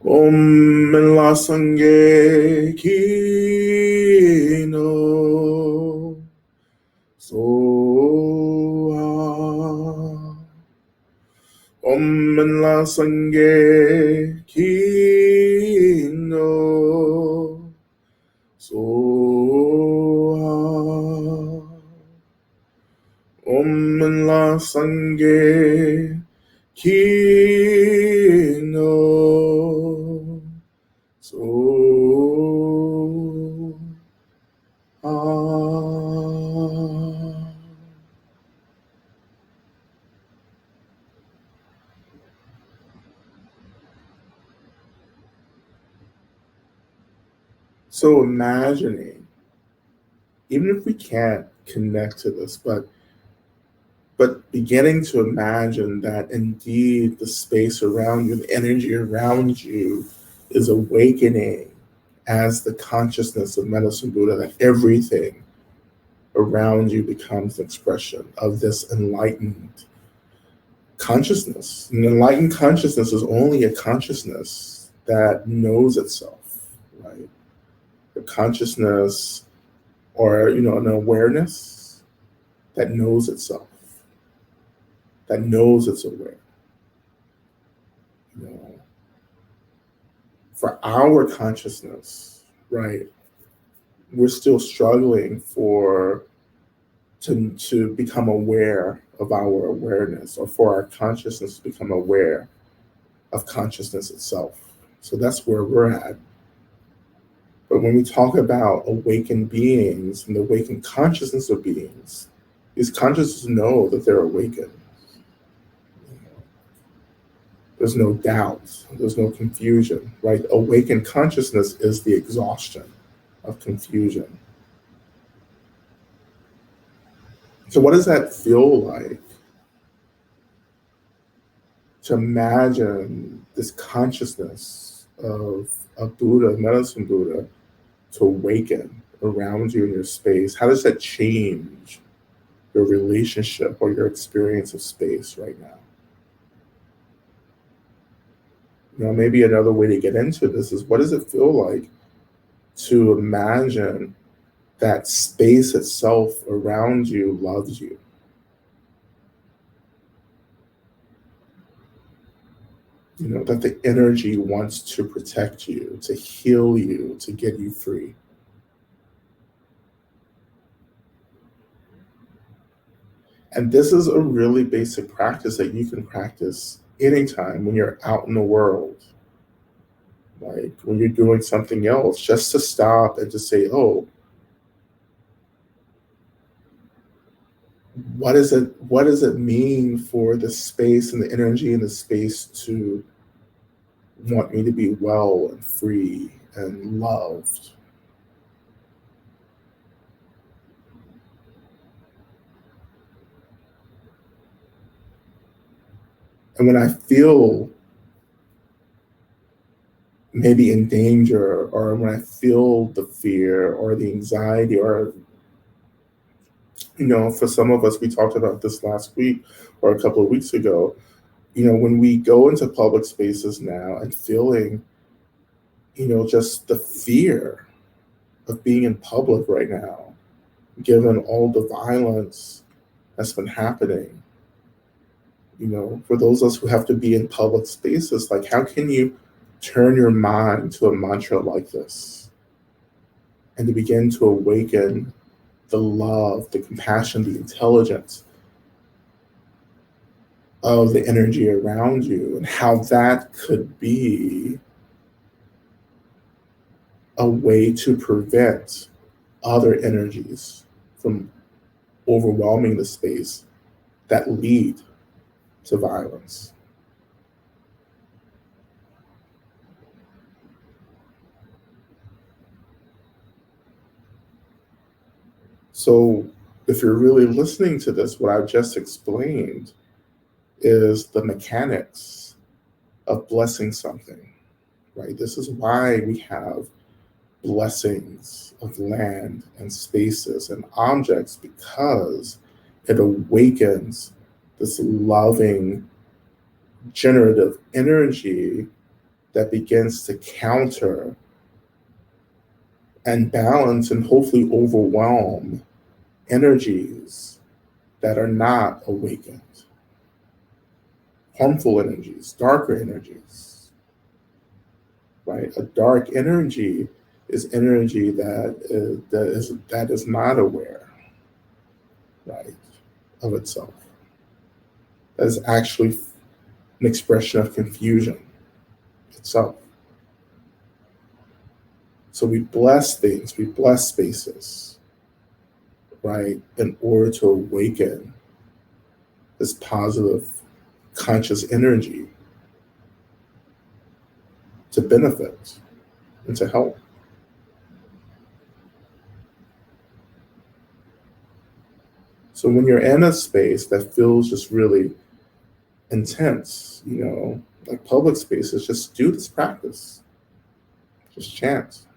Om la sangye kino soha. Om la sangye kino soha. Om la sangye kino soha. So imagining, even if we can't connect to this, but beginning to imagine that indeed the space around you, the energy around you is awakening as the consciousness of Medicine Buddha, that everything around you becomes an expression of this enlightened consciousness. An enlightened consciousness is only a consciousness that knows itself, right? A consciousness, or an awareness that knows itself, that knows it's aware. For our consciousness, right, we're still struggling to become aware of our awareness, or for our consciousness to become aware of consciousness itself. So that's where we're at. But when we talk about awakened beings and the awakened consciousness of beings, these consciousnesses know that they're awakened. There's no doubt, there's no confusion, right? Awakened consciousness is the exhaustion of confusion. So what does that feel like? To imagine this consciousness of Buddha, Medicine Buddha, to awaken around you in your space. How does that change your relationship or your experience of space right now? Maybe another way to get into this is, what does it feel like to imagine that space itself around you loves you? That the energy wants to protect you, to heal you, to get you free. And this is a really basic practice that you can practice anytime when you're out in the world. Like when you're doing something else, just to stop and to say, oh, what does it mean for the space and the energy in the space to want me to be well and free and loved? And when I feel maybe in danger, or when I feel the fear or the anxiety, or for some of us, we talked about this last week or a couple of weeks ago, when we go into public spaces now and feeling, just the fear of being in public right now, given all the violence that's been happening, for those of us who have to be in public spaces, like, how can you turn your mind to a mantra like this and to begin to awaken the love, the compassion, the intelligence of the energy around you, and how that could be a way to prevent other energies from overwhelming the space that lead to violence. So if you're really listening to this, what I've just explained is the mechanics of blessing something, right? This is why we have blessings of land and spaces and objects, because it awakens this loving, generative energy that begins to counter and balance and hopefully overwhelm energies that are not awakened, harmful energies, darker energies, right? A dark energy is energy that is not aware, right, of itself. That is actually an expression of confusion itself. So we bless things, we bless spaces, right, in order to awaken this positive conscious energy to benefit and to help. So when you're in a space that feels just really intense, like public spaces, just do this practice. Just chant.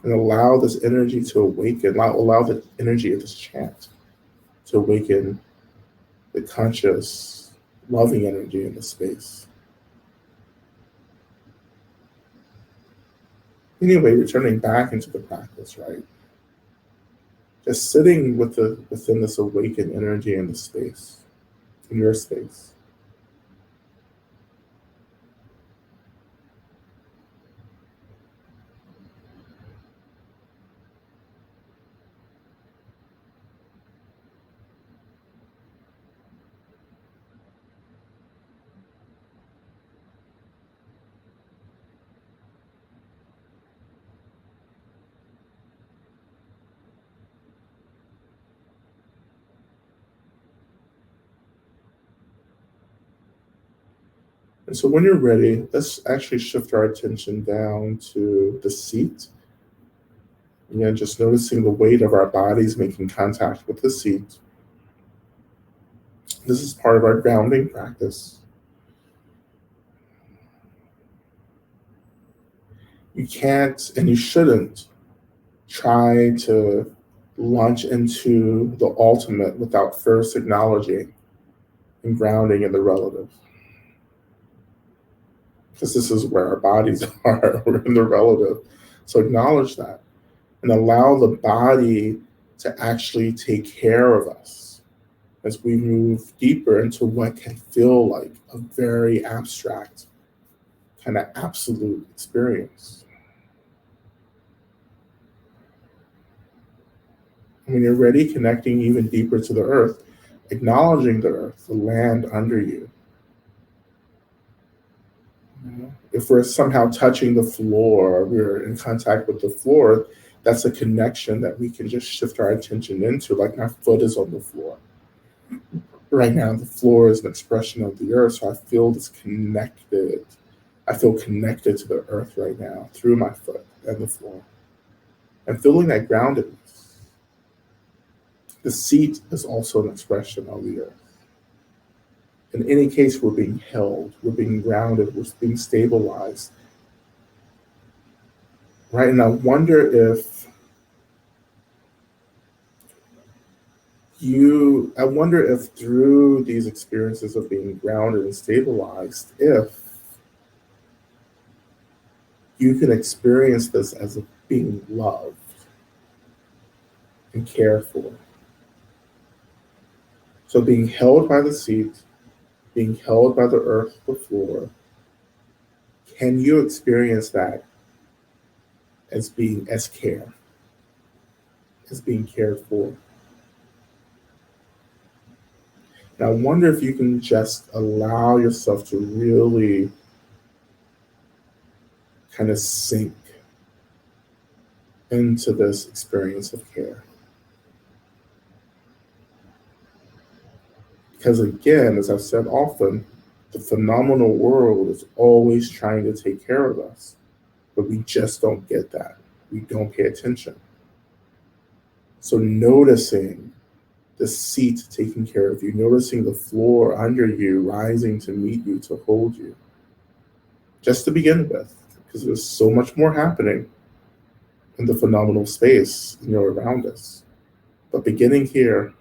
And allow this energy to awaken, allow the energy of this chant to awaken the conscious, loving energy in the space. Anyway, returning back into the practice, right? Just sitting within this awakened energy in the space, in your space. And so when you're ready, let's actually shift our attention down to the seat. Again, just noticing the weight of our bodies making contact with the seat. This is part of our grounding practice. You can't and you shouldn't try to launch into the ultimate without first acknowledging and grounding in the relative. Because this is where our bodies are, we're in the relative. So acknowledge that and allow the body to actually take care of us as we move deeper into what can feel like a very abstract, kind of absolute experience. And when you're ready, connecting even deeper to the earth, acknowledging the earth, the land under you. If we're somehow touching the floor, we're in contact with the floor, that's a connection that we can just shift our attention into, like my foot is on the floor. Right now, the floor is an expression of the earth, so I feel disconnected. I feel connected to the earth right now through my foot and the floor. And feeling that groundedness. The seat is also an expression of the earth. In any case, we're being held, we're being grounded, we're being stabilized. Right? And I wonder if through these experiences of being grounded and stabilized, if you can experience this as being loved and cared for. So being held by the seat, being held by the earth, the floor, can you experience that as care, as being cared for? And I wonder if you can just allow yourself to really kind of sink into this experience of care. Because again, as I've said often, the phenomenal world is always trying to take care of us, but we just don't get that. We don't pay attention. So noticing the seat taking care of you, noticing the floor under you rising to meet you, to hold you, just to begin with, because there's so much more happening in the phenomenal space around us. But beginning here,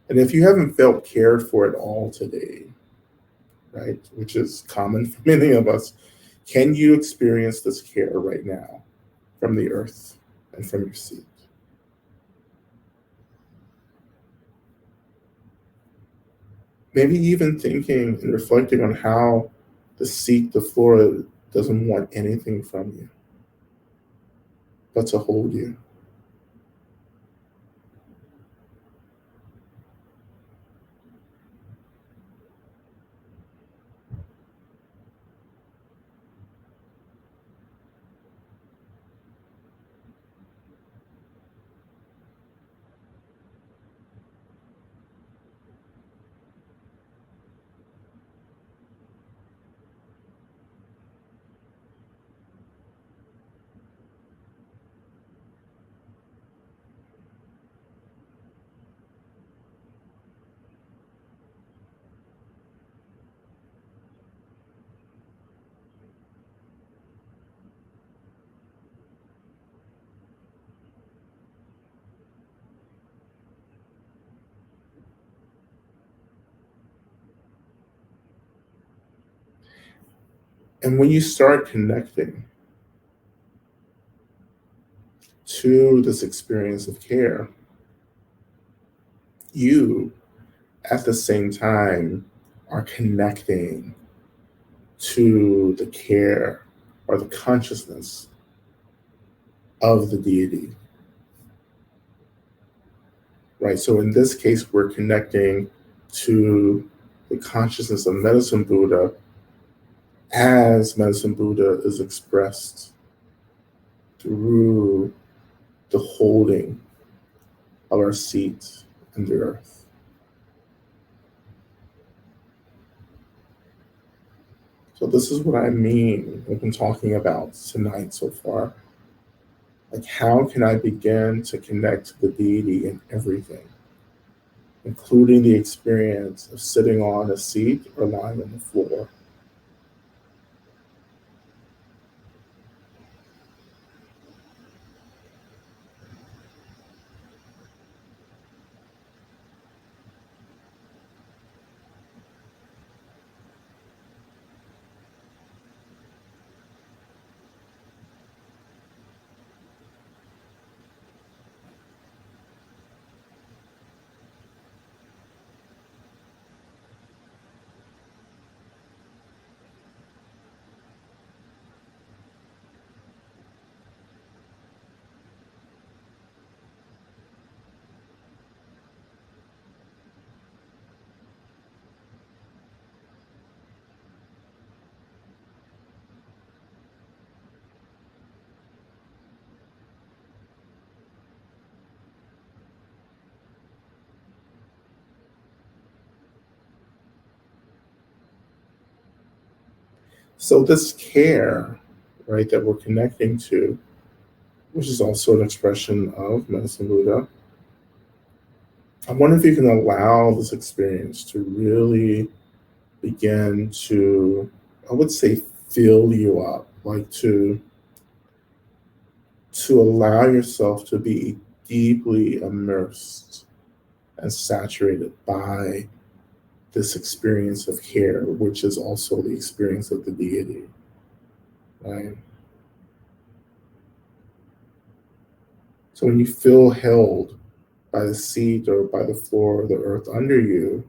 and if you haven't felt cared for at all today, right, which is common for many of us, can you experience this care right now from the earth and from your seat? Maybe even thinking and reflecting on how the floor, doesn't want anything from you but to hold you. And when you start connecting to this experience of care, you at the same time are connecting to the care or the consciousness of the deity, right? So in this case, we're connecting to the consciousness of Medicine Buddha as Medicine Buddha is expressed through the holding of our seat in the earth. So this is what I mean we've been talking about tonight so far. Like, how can I begin to connect to the deity in everything, including the experience of sitting on a seat or lying on the floor? So this care, right, that we're connecting to, which is also an expression of Medicine Buddha, I wonder if you can allow this experience to really begin to, I would say, fill you up, like to allow yourself to be deeply immersed and saturated by this experience of care, which is also the experience of the deity, right? So when you feel held by the seat or by the floor or the earth under you,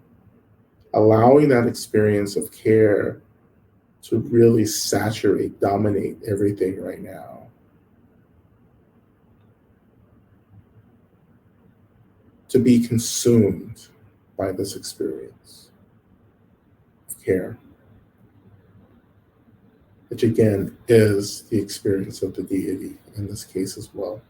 allowing that experience of care to really saturate, dominate everything right now. To be consumed by this experience of care, which again is the experience of the deity in this case as well.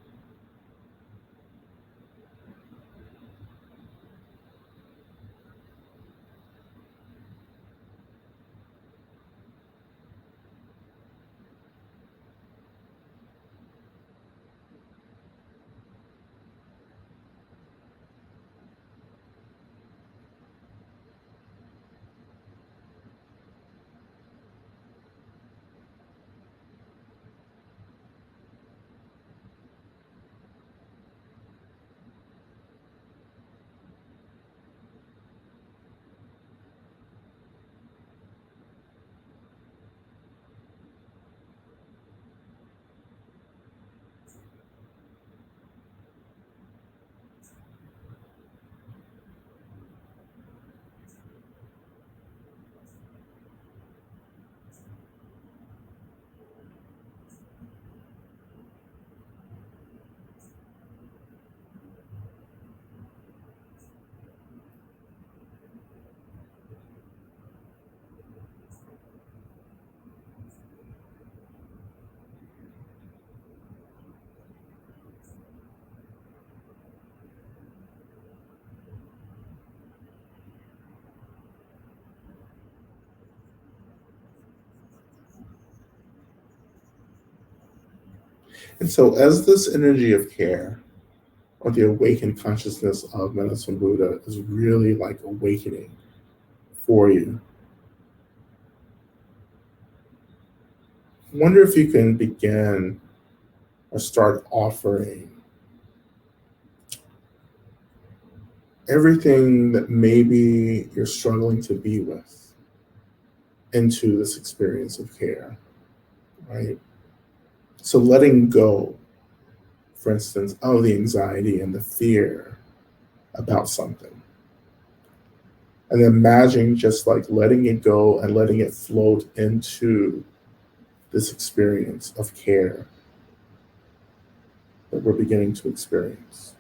And so, as this energy of care or the awakened consciousness of Medicine Buddha is really like awakening for you, wonder if you can begin or start offering everything that maybe you're struggling to be with into this experience of care, right? So letting go, for instance, of the anxiety and the fear about something. And imagine just like letting it go and letting it float into this experience of care that we're beginning to experience.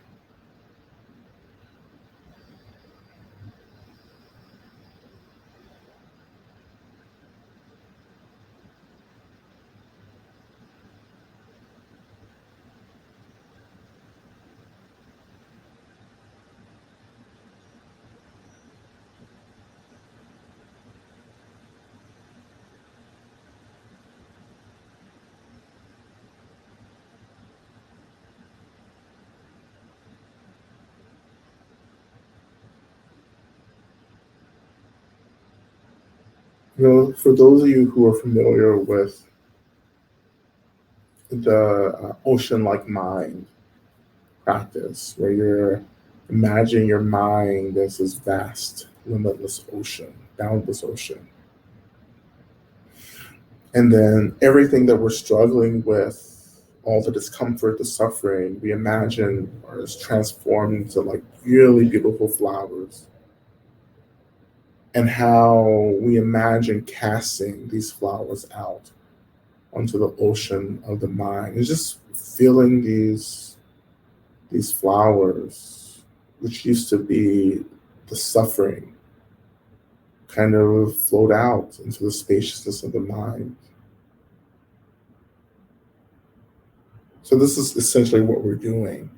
For those of you who are familiar with the ocean like mind practice, where you're imagining your mind as this vast, limitless ocean, boundless ocean. And then everything that we're struggling with, all the discomfort, the suffering, we imagine is transformed into like really beautiful flowers. And how we imagine casting these flowers out onto the ocean of the mind and just feeling these flowers, which used to be the suffering, kind of float out into the spaciousness of the mind. So this is essentially what we're doing,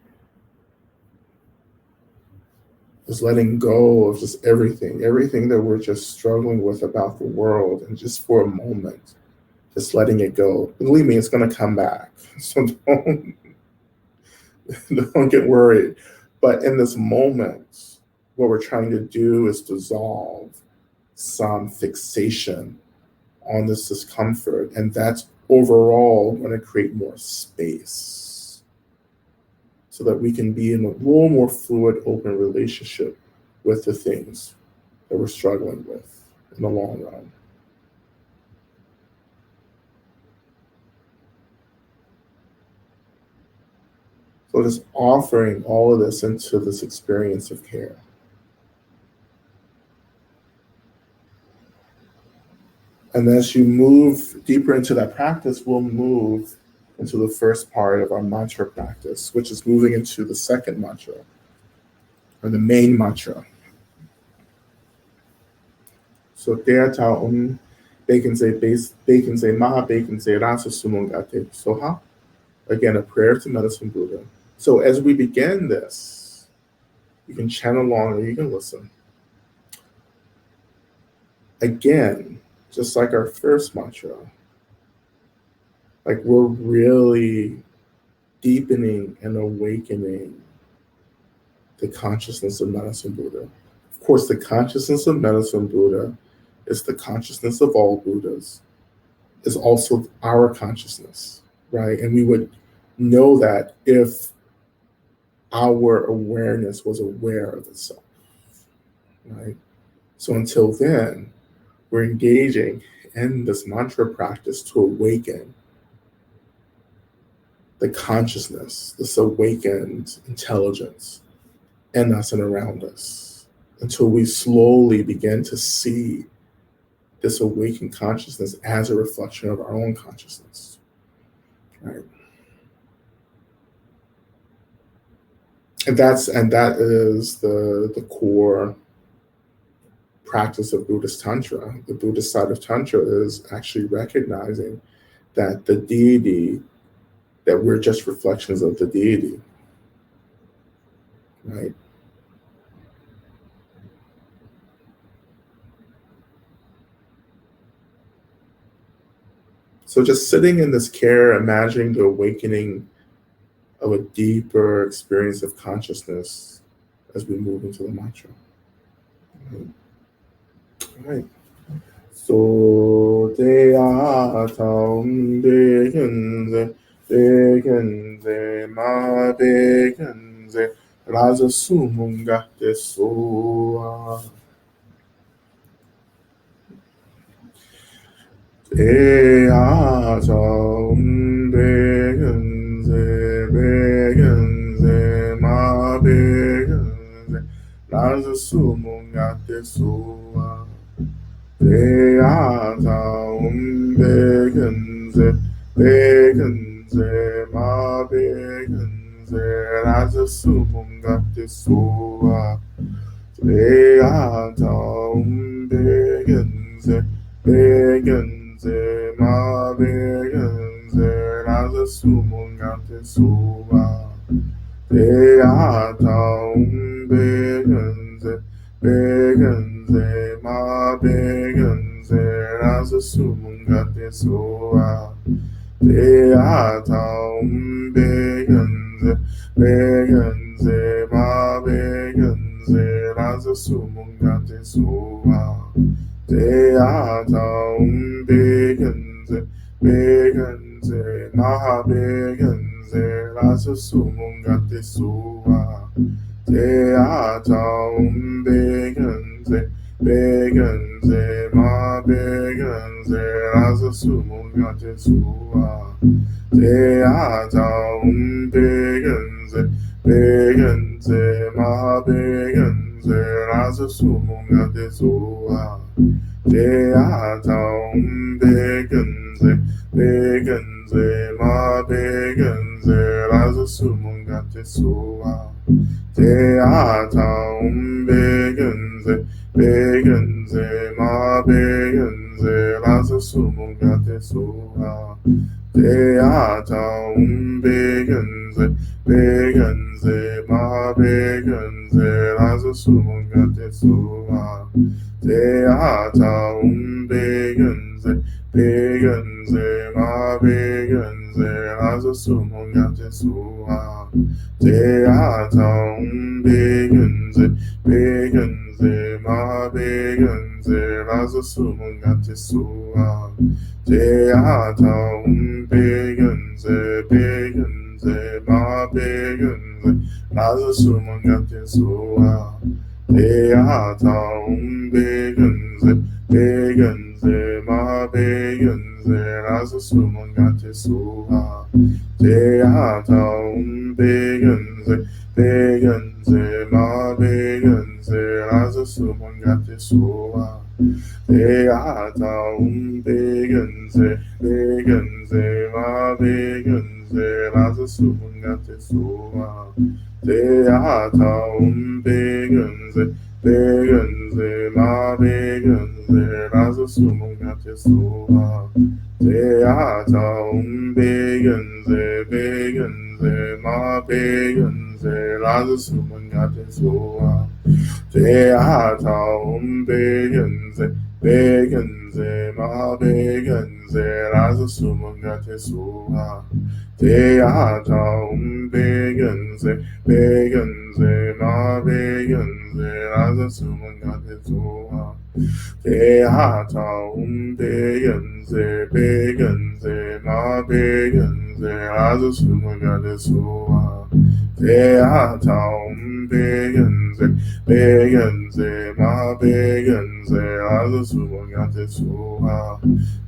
is letting go of just everything that we're just struggling with about the world, and just for a moment, just letting it go. Believe me, it's going to come back. So don't get worried. But in this moment, what we're trying to do is dissolve some fixation on this discomfort. And that's overall going to create more space so that we can be in a little more fluid, open relationship with the things that we're struggling with in the long run. So just offering all of this into this experience of care. And as you move deeper into that practice, we'll move into the first part of our mantra practice, which is moving into the second mantra, or the main mantra. So Teata Bacon say Maha Bacon say Rasa Sumungate Soha. Again, a prayer to Medicine Buddha. So as we begin this, you can chant along or you can listen. Again, just like our first mantra, like we're really deepening and awakening the consciousness of Medicine Buddha. Of course, the consciousness of Medicine Buddha is the consciousness of all Buddhas, is also our consciousness, right? And we would know that if our awareness was aware of itself, right? So until then, we're engaging in this mantra practice to awaken the consciousness, this awakened intelligence in us and around us, until we slowly begin to see this awakened consciousness as a reflection of our own consciousness, right? And that is the core practice of Buddhist Tantra. The Buddhist side of Tantra is actually recognizing that the deity, that we're just reflections of the deity, right? So just sitting in this care, imagining the awakening of a deeper experience of consciousness as we move into the mantra. All right. So te a taum begenze ma begenze raza sumunga te soa. Te a taum begenze ma begenze raza sumunga te soa. Beata begenze, ma begenze, raza sumungate sua. Beata begenze, ma begenze, raza sumungate sua. Beata begenze, ma begenze, raza sumungate soa. Beata begenze, ma begenze, raza sumungate soa. Beata begenze, ma begenze, raza sumungate soa. Beata begenze, ma begenze, raza sumungate sua. Beata begenze, ma begenze, raza sumungate sua. Beata begenze, ma begenze, raza sumungate sua. Beata begenze, ma begenze, raza sumungate sua. Beata begenze, ma begenze, raza sumungate sua. Beata begenze, ma begenze, raza sumungate sua. Beata begenze, ma begenze, raza sumungate sua. Beata begenze, ma begenze, raza sumungate sua. Beata begenze, ma begenze, raza sumungate sua. Beata begenze, ma begenze, raza sumungate sua. Beata begenze, ma begenze, raza sumungate sua. Beata begenze, ma begenze, raza sumungate sua. Beata begenze, ma begenze, raza sumungate sua. Beata begenze, ma begenze, raza sumungate sua. Beata begenze, ma begenze, raza sumungate sua. Beata begenze, ma begenze, raza sumungate sua. Beata begenze, ma begenze, raza sumungate sua.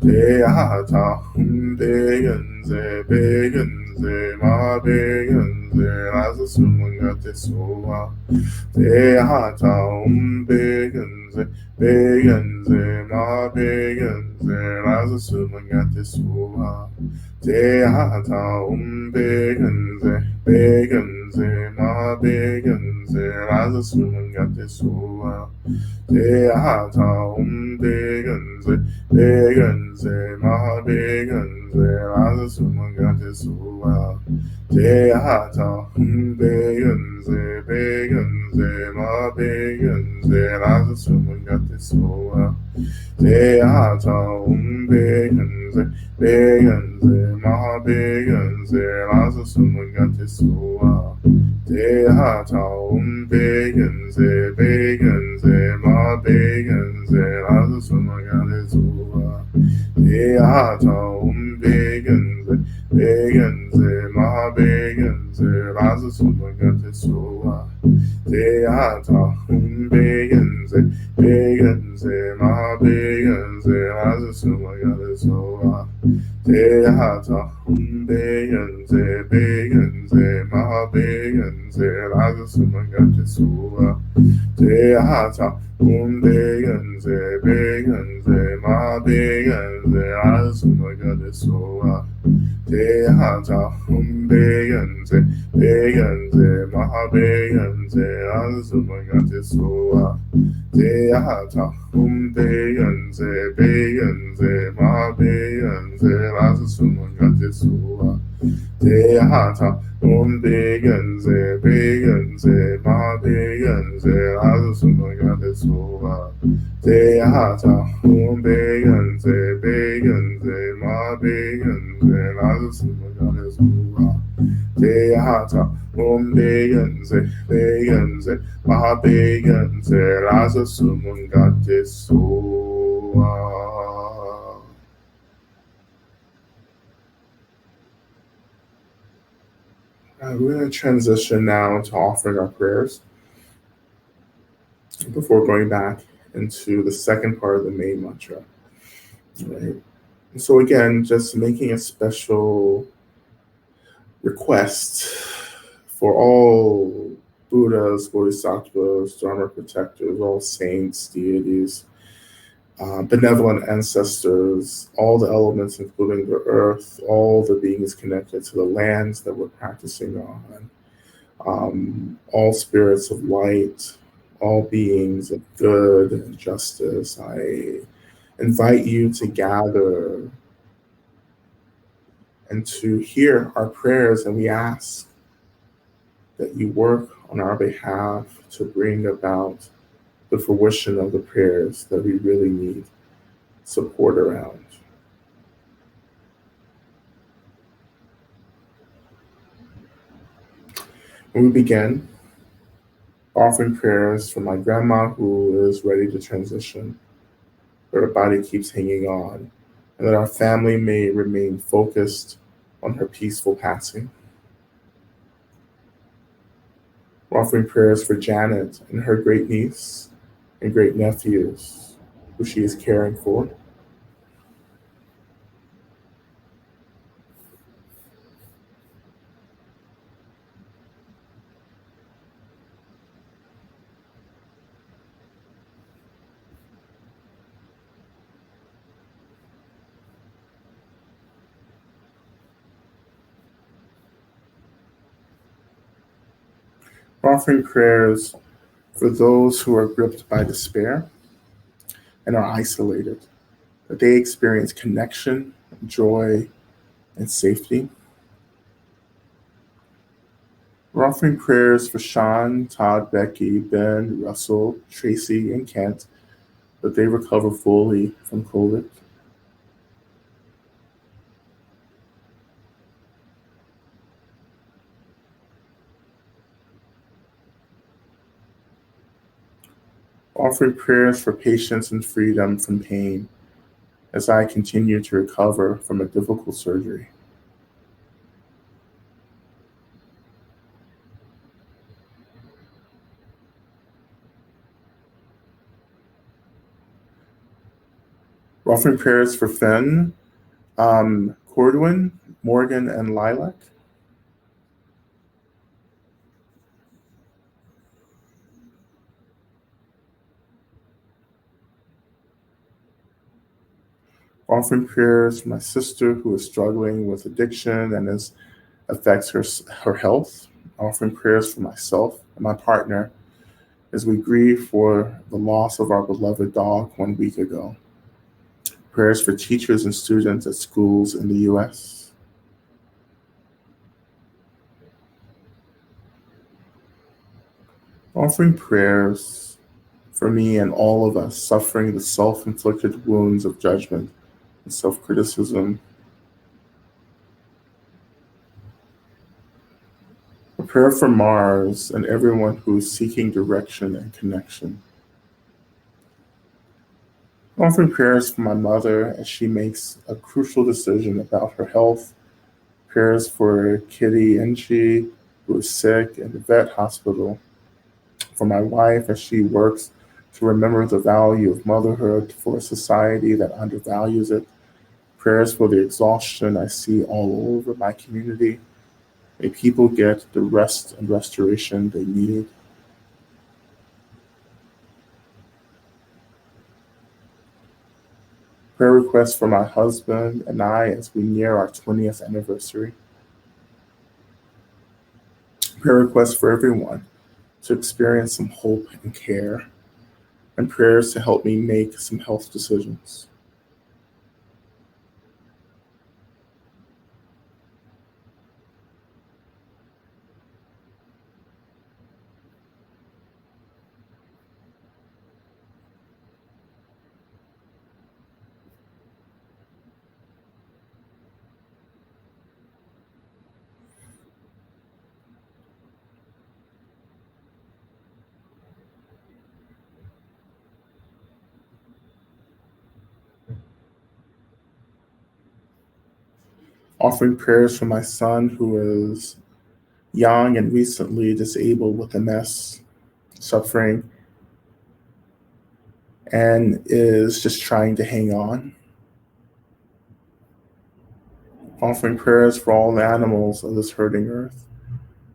Beata begenze, ma begenze, raza sumungate sua. Beata begenze, ma begenze, raza sumungate sua. Beata begenze, ma begenze, raza sumungate sua. Beata begenze, ma begenze, raza sumungate sua. Beata begenze, ma begenze, raza sumungate sua. Beata Begenze, Maha Begenze, Laza Sumagati Sua, Tehata Begenze, Begenze, Maha Begenze, Laza Sumagati Sua, Tehata Begenze, Begenze, Maha Begenze, Laza Sumagati Sua, Tehata Begenze, Begenze, Maha Begenze, Laza Sumagati Sua, Tehata Begenze, Begenze, Maha Begenze, Laza Sumagati Sua, Tehata Begenze, Begenze, Maha Begenze, Laza Sumagati Sua, Tehata Begenze, Begenze, Maha Begenze, Laza Sumagati Sua, Tehata Begenze, Begenze, Maha Begenze, Laza Sumagati Sua, Tehata Begenze, Begenze, Maha Begenze, Laza Sumagati Sua, Tehata Begenze, Begenze, Maha Begenze, Laza Sumagati Sua, Tehata Begenze, Begenze, Maha Begenze, Laza Sumagati Sua. We're going to transition now to offering our prayers before going back into the second part of the main mantra. Right? So again, just making a special request for all Buddhas, Bodhisattvas, Dharma protectors, all saints, deities, benevolent ancestors, all the elements, including the earth, all the beings connected to the lands that we're practicing on, all spirits of light, all beings of good and justice. I invite you to gather and to hear our prayers, and we ask that you work on our behalf to bring about the fruition of the prayers that we really need support around. When we begin, offering prayers for my grandma who is ready to transition, that her body keeps hanging on, and that our family may remain focused on her peaceful passing. We're offering prayers for Janet and her great niece and great nephews who she is caring for. We're offering prayers for those who are gripped by despair and are isolated, that they experience connection, joy, and safety. We're offering prayers for Sean, Todd, Becky, Ben, Russell, Tracy, and Kent, that they recover fully from COVID. Offering prayers for patience and freedom from pain as I continue to recover from a difficult surgery. We're offering prayers for Finn, Cordwin, Morgan, and Lilac. Offering prayers for my sister who is struggling with addiction and affects her health. Offering prayers for myself and my partner as we grieve for the loss of our beloved dog 1 week ago. Prayers for teachers and students at schools in the U.S. Offering prayers for me and all of us suffering the self-inflicted wounds of judgment and self-criticism. A prayer for Mars and everyone who is seeking direction and connection. Offering prayers for my mother as she makes a crucial decision about her health. Prayers for Kitty Ng, who is sick in the vet hospital. For my wife as she works to remember the value of motherhood for a society that undervalues it. Prayers for the exhaustion I see all over my community. May people get the rest and restoration they need. Prayer requests for my husband and I as we near our 20th anniversary. Prayer requests for everyone to experience some hope and care, and prayers to help me make some health decisions. Offering prayers for my son who is young and recently disabled with MS, suffering, and is just trying to hang on. Offering prayers for all the animals of this hurting earth,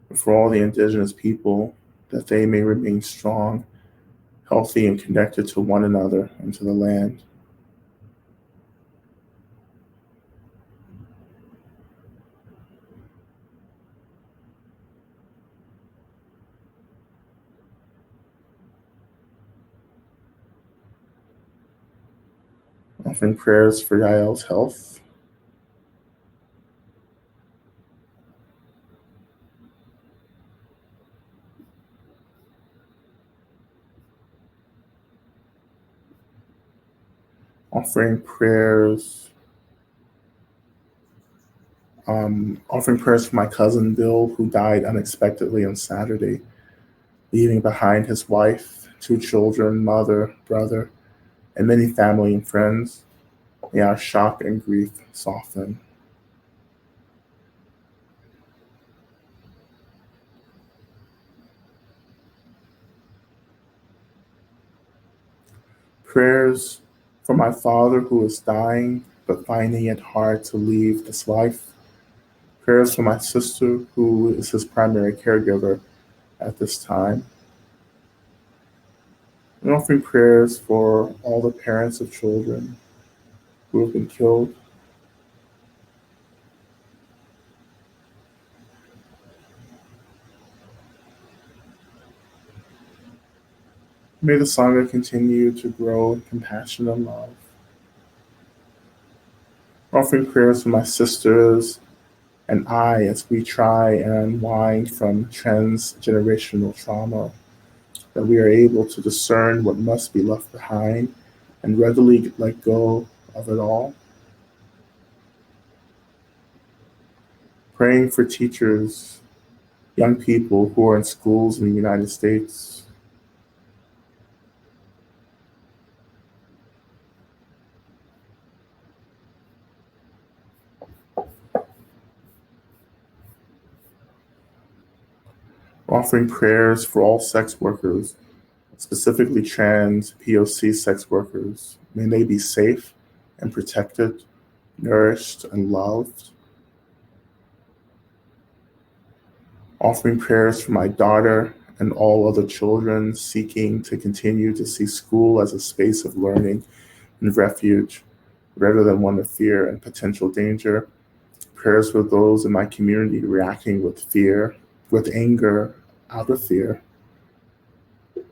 and for all the indigenous people, that they may remain strong, healthy, and connected to one another and to the land. Offering prayers for Yael's health. Offering prayers Offering prayers for my cousin Bill, who died unexpectedly on Saturday, leaving behind his wife, two children, mother, brother, and many family and friends. May our shock and grief soften. Prayers for my father, who is dying but finding it hard to leave this life. Prayers for my sister, who is his primary caregiver at this time. And offering prayers for all the parents of children who have been killed. May the Sangha continue to grow in compassion and love. Offering prayers for my sisters and I as we try and unwind from transgenerational trauma, that we are able to discern what must be left behind and readily let go of it all. Praying for teachers, young people who are in schools in the United States. Offering prayers for all sex workers, specifically trans POC sex workers. May they be safe and protected, nourished and loved. Offering prayers for my daughter and all other children seeking to continue to see school as a space of learning and refuge rather than one of fear and potential danger. Prayers for those in my community reacting with fear, with anger, out of fear.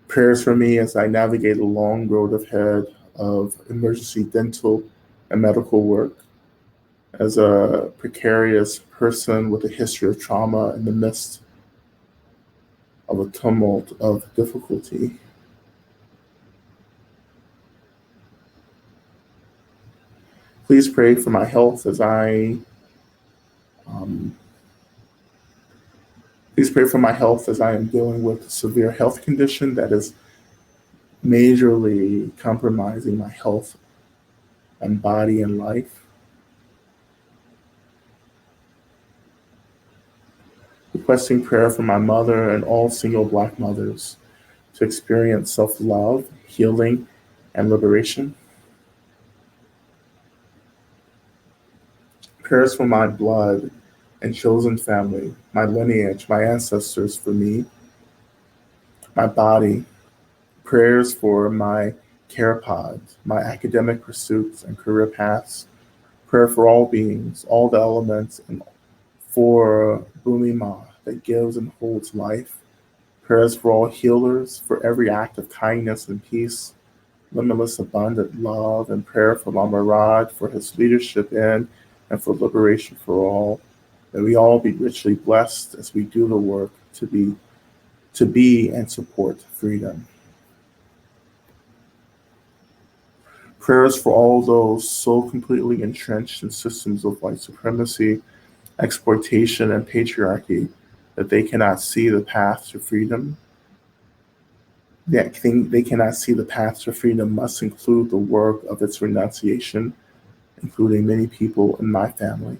Prayers for me as I navigate a long road ahead of emergency dental and medical work as a precarious person with a history of trauma in the midst of a tumult of difficulty. Please pray for my health as I um, please pray for my health as I am dealing with a severe health condition that is majorly compromising my health and body and life. Requesting prayer for my mother and all single Black mothers to experience self-love, healing, and liberation. Prayers for my blood and chosen family, my lineage, my ancestors, for me, my body. Prayers for my care pods, my academic pursuits and career paths. Prayer for all beings, all the elements, and for Bumi Ma that gives and holds life. Prayers for all healers, for every act of kindness and peace, limitless abundant love, and prayer for Lama Rod for his leadership in and for liberation for all. May we all be richly blessed as we do the work to be and support freedom. Prayers for all those so completely entrenched in systems of white supremacy, exploitation, and patriarchy that they cannot see the path to freedom. That thing they cannot see the path to freedom must include the work of its renunciation, including many people in my family.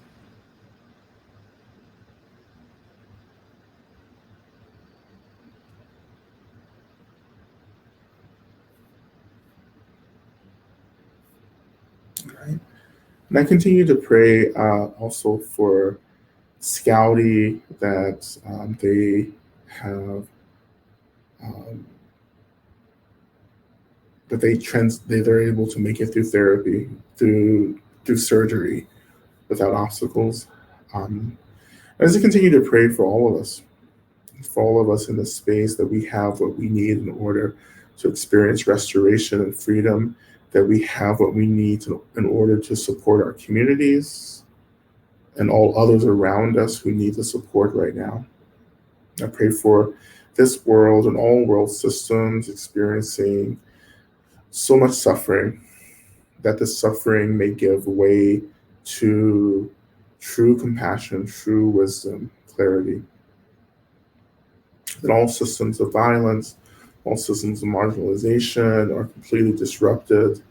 Right? And I continue to pray also for Scouty that they have um, that they're able to make it through therapy, through surgery without obstacles. Um, as I continue to pray for all of us in this space, that we have what we need in order to experience restoration and freedom, that we have what we need in order to support our communities and all others around us who need the support right now. I pray for this world and all world systems experiencing so much suffering, that the suffering may give way to true compassion, true wisdom, clarity. That all systems of violence, all systems of marginalization are completely disrupted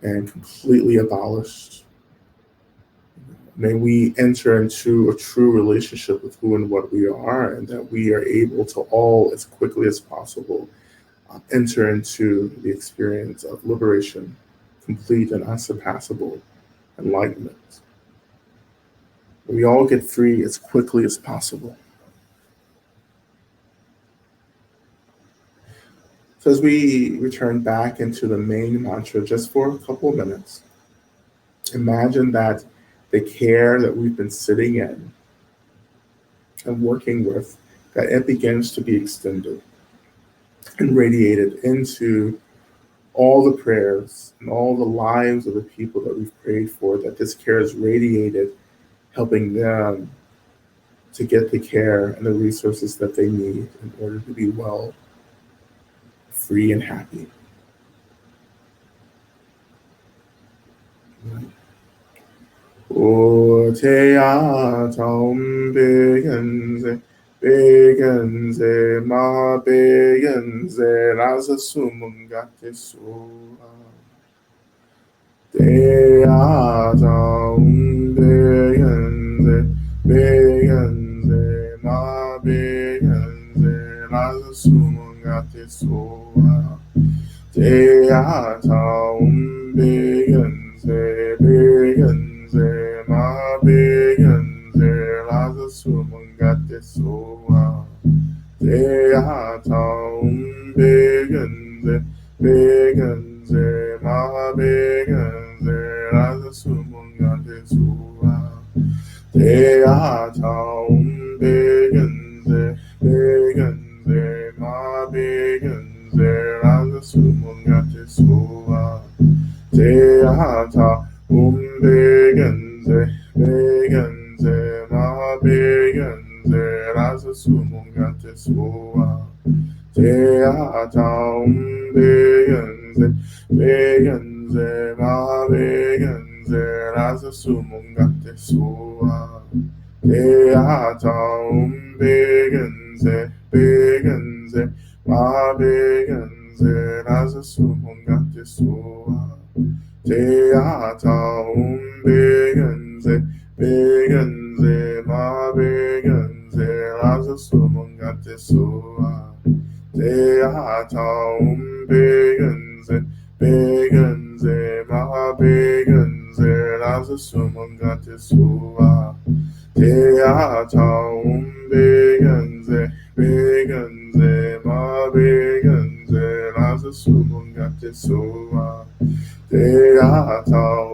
and completely abolished. May we enter into a true relationship with who and what we are, and that we are able to all, as quickly as possible, enter into the experience of liberation, complete and unsurpassable enlightenment. We all get free as quickly as possible. So as we return back into the main mantra just for a couple of minutes, imagine that the care that we've been sitting in and working with, that it begins to be extended and radiated into all the prayers and all the lives of the people that we've prayed for, that this care is radiated, helping them to get the care and the resources that they need in order to be well, free, and happy. O te atom begenze ma begenze rasa sumungate sua. Te atom begenze ma begenze rasa sumungate sua. Te atom begenze ma begenze rasa sumungate sua. Te atom begenze ma begenze rasa sumungate sua. Te atom begenze ma begenze rasa sumungate sua. Te ata begenze ma begenze rasa sumungate sua. Te ata begenze ma begenze begenze rasa sumungate sua. Teata begenze, begenze, ma begenze rasa sumungate sua. Teata begenze, begenze, ma begenze rasa sumungate sua. Teata begenze, begenze, ma begenze rasa sumungate sua. Teata begenze, begenze, ma begenze rasa sumungate sua. Teata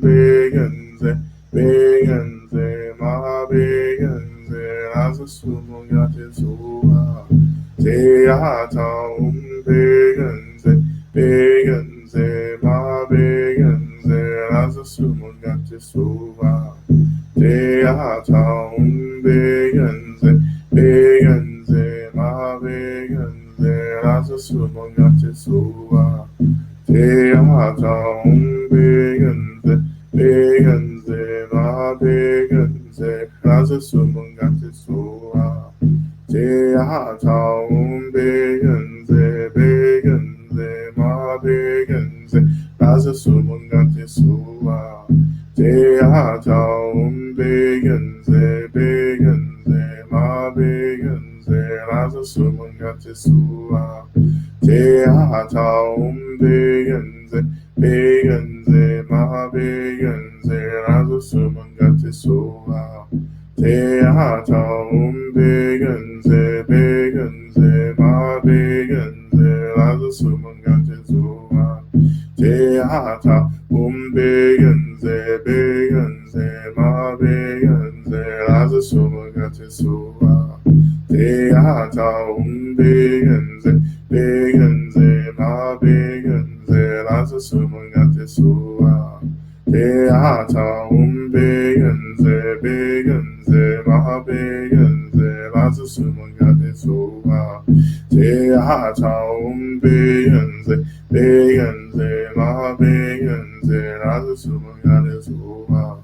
begenze, begenze, ma begenze rasa sumungate sua. Teata begenze, begenze, ma begenze rasa sumungate sua. Teata begenze, begenze, ma begenze rasa sumungate sua. Teata begenze, begenze, ma begenze rasa sumungate sua. Teata begenze, begenze, ma begenze rasa sumungate sua. Teata begenze, begenze, ma begenze rasa sumungate sua. Teata begenze, begenze, ma begenze rasa sumungate sua. Teata begenze, begenze, ma begenze rasa sumungate sua. Teata begenze, begenze, ma begenze rasa sumungate sua. Teata begenze, begenze, ma begenze rasa sumungate sua. Teata begenze, begenze, ma begenze rasa sumungate sua. Teata begenze, begenze, ma begenze rasa sumungate sua.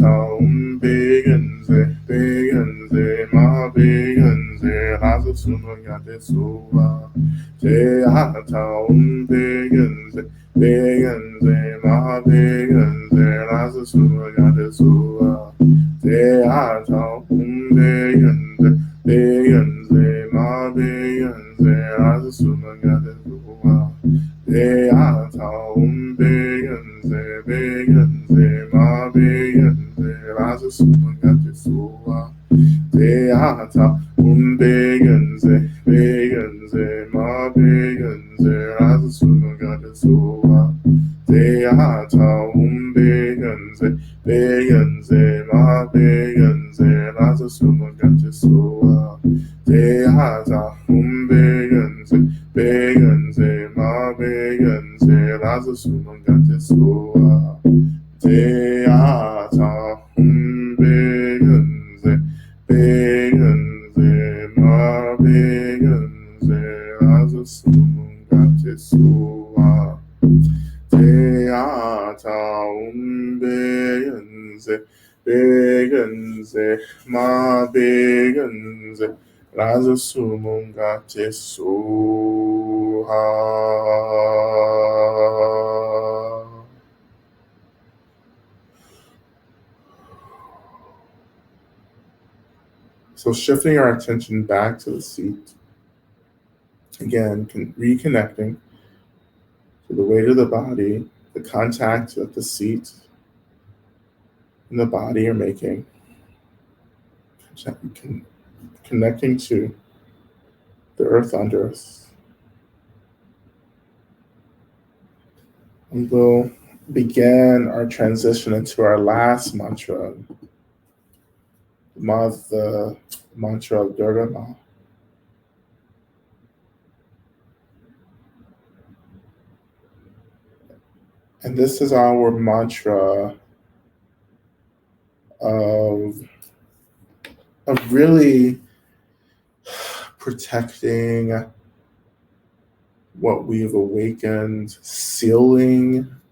Teata begenze, begenze, ma begenze rasa sumungate sua. Teata begenze, begenze, ma begenze rasa sumungate sua. Teata begenze, begenze, ma begenze rasa sumungate sua. Teata begenze, begenze, ma begenze rasa sumungate sua. Teata begenze, begenze, ma begenze rasa sumungate sua. Teata begenze, begenze, ma begenze rasa sumungate sua. Teata begenze, begenze, ma begenze rasa sumungate sua. Teata begenze, begenze, ma begenze rasa sumungate sua. Teata begenze, begenze, ma begenze rasa sumungate sua. So shifting our attention back to the seat. Again, reconnecting to the weight of the body, the contact that the seat and the body are making. Connecting to the earth under us. And we'll begin our transition into our last mantra, the mantra of Durga Ma. And this is our mantra of really protecting what we've awakened, sealing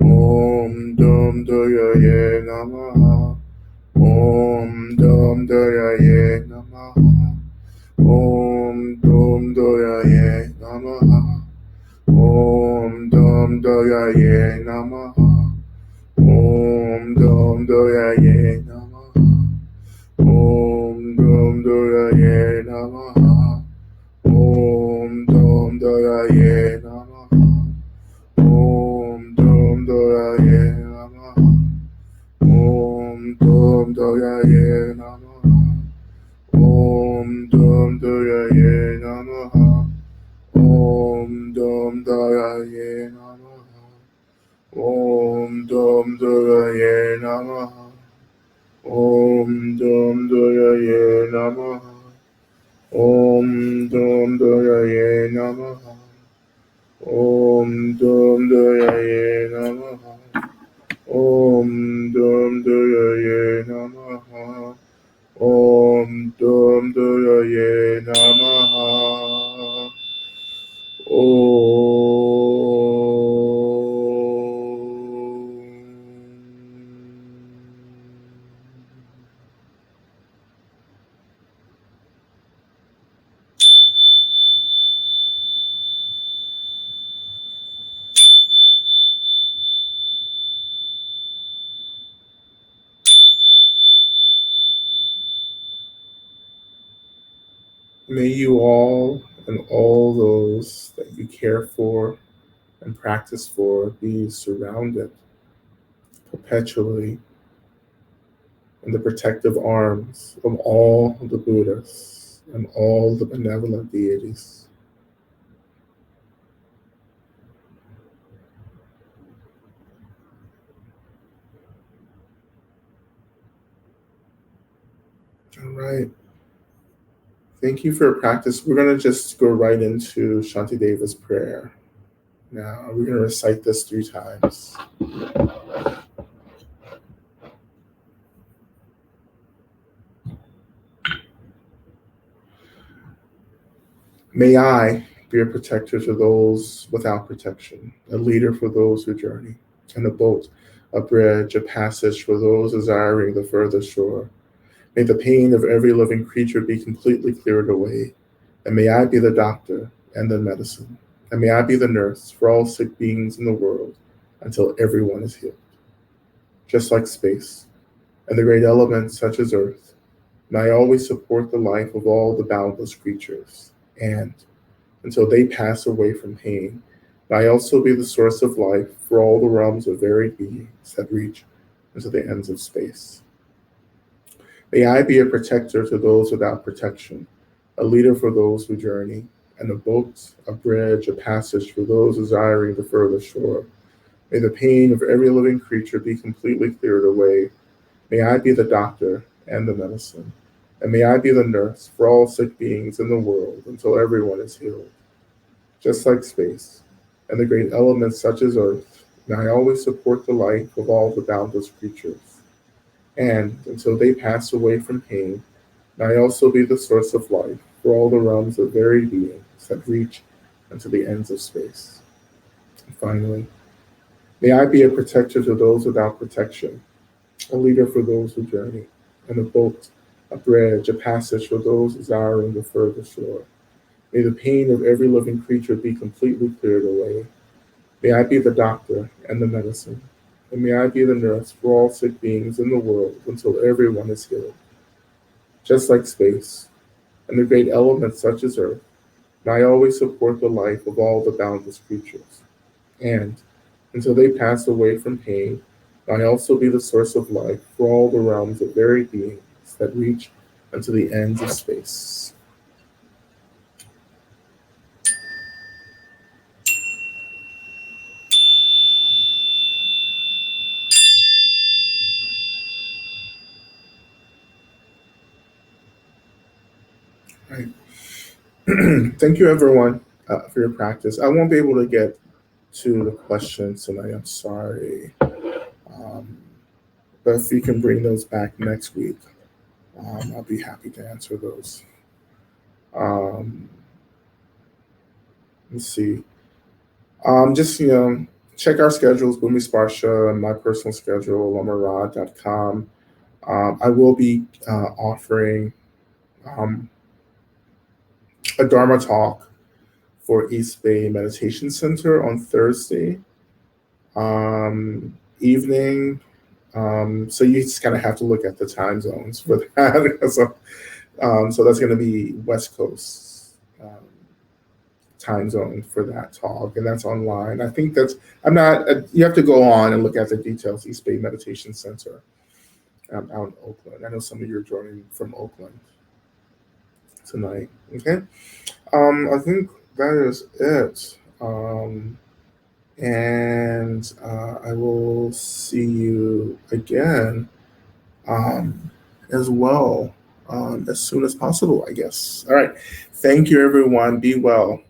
Om Dum Daya Namaha. Om Dum Dayaye Namaha. Om Dum Dayaye Namaha. Om Dum Dayaye Namaha. Om Dum Dayaye Namaha. Om Dum Dayaye Namaha. Om Dum Dayaye Namaha. Om Dum Dayaye Namaha. Om Dum Dayaye Namaha. Om Dum Dayaye Namaha. Om Dum Dayaye Namaha. Om Dum Dayaye Namaha. Om Dum Dayaye Namaha. Om Dum Dayaye Namaha. Om Dum Dayaye Namaha. Om Dum Dayaye Namaha. Om Dum Dayaye Namaha. May you all and all those that you care for and practice for be surrounded perpetually in the protective arms of all the Buddhas and all the benevolent deities. All right. Thank you for your practice. We're going to just go right into Shantideva's prayer. Now, we're going to recite this 3 times. May I be a protector to those without protection, a leader for those who journey, and a boat, a bridge, a passage for those desiring the further shore. May the pain of every living creature be completely cleared away, and may I be the doctor and the medicine, and may I be the nurse for all sick beings in the world until everyone is healed. Just like space and the great elements such as earth, may I always support the life of all the boundless creatures, and until they pass away from pain, may I also be the source of life for all the realms of varied beings that reach into the ends of space. May I be a protector to those without protection, a leader for those who journey, and a boat, a bridge, a passage for those desiring the further shore. May the pain of every living creature be completely cleared away. May I be the doctor and the medicine, and may I be the nurse for all sick beings in the world until everyone is healed. Just like space and the great elements such as earth, may I always support the life of all the boundless creatures. And until they pass away from pain, may I also be the source of life for all the realms of varied beings that reach into the ends of space. And finally, may I be a protector to those without protection, a leader for those who journey, and a boat, a bridge, a passage for those desiring the further shore. May the pain of every living creature be completely cleared away. May I be the doctor and the medicine, and may I be the nurse for all sick beings in the world until everyone is healed. Just like space and the great elements such as earth, may I always support the life of all the boundless creatures. And until they pass away from pain, may I also be the source of life for all the realms of varied beings that reach unto the ends of space. Right. Thank you, everyone, for your practice. I won't be able to get to the questions tonight. I'm sorry. Um, but if you can bring those back next week, I'll be happy to answer those. Um, let's see. Just, check our schedules, Bumi Sparsha, and my personal schedule, lamarod.com. I will be offering um, a Dharma talk for East Bay Meditation Center on Thursday evening. So you just kind of have to look at the time zones for that. So that's going to be West Coast time zone for that talk, and that's online. I think that's, I'm not, you have to go on and look at the details. East Bay Meditation Center out in Oakland. I know some of you are joining from Oakland tonight. Okay. I think that is it. And I will see you again as well as soon as possible, I guess. All right. Thank you, everyone. Be well.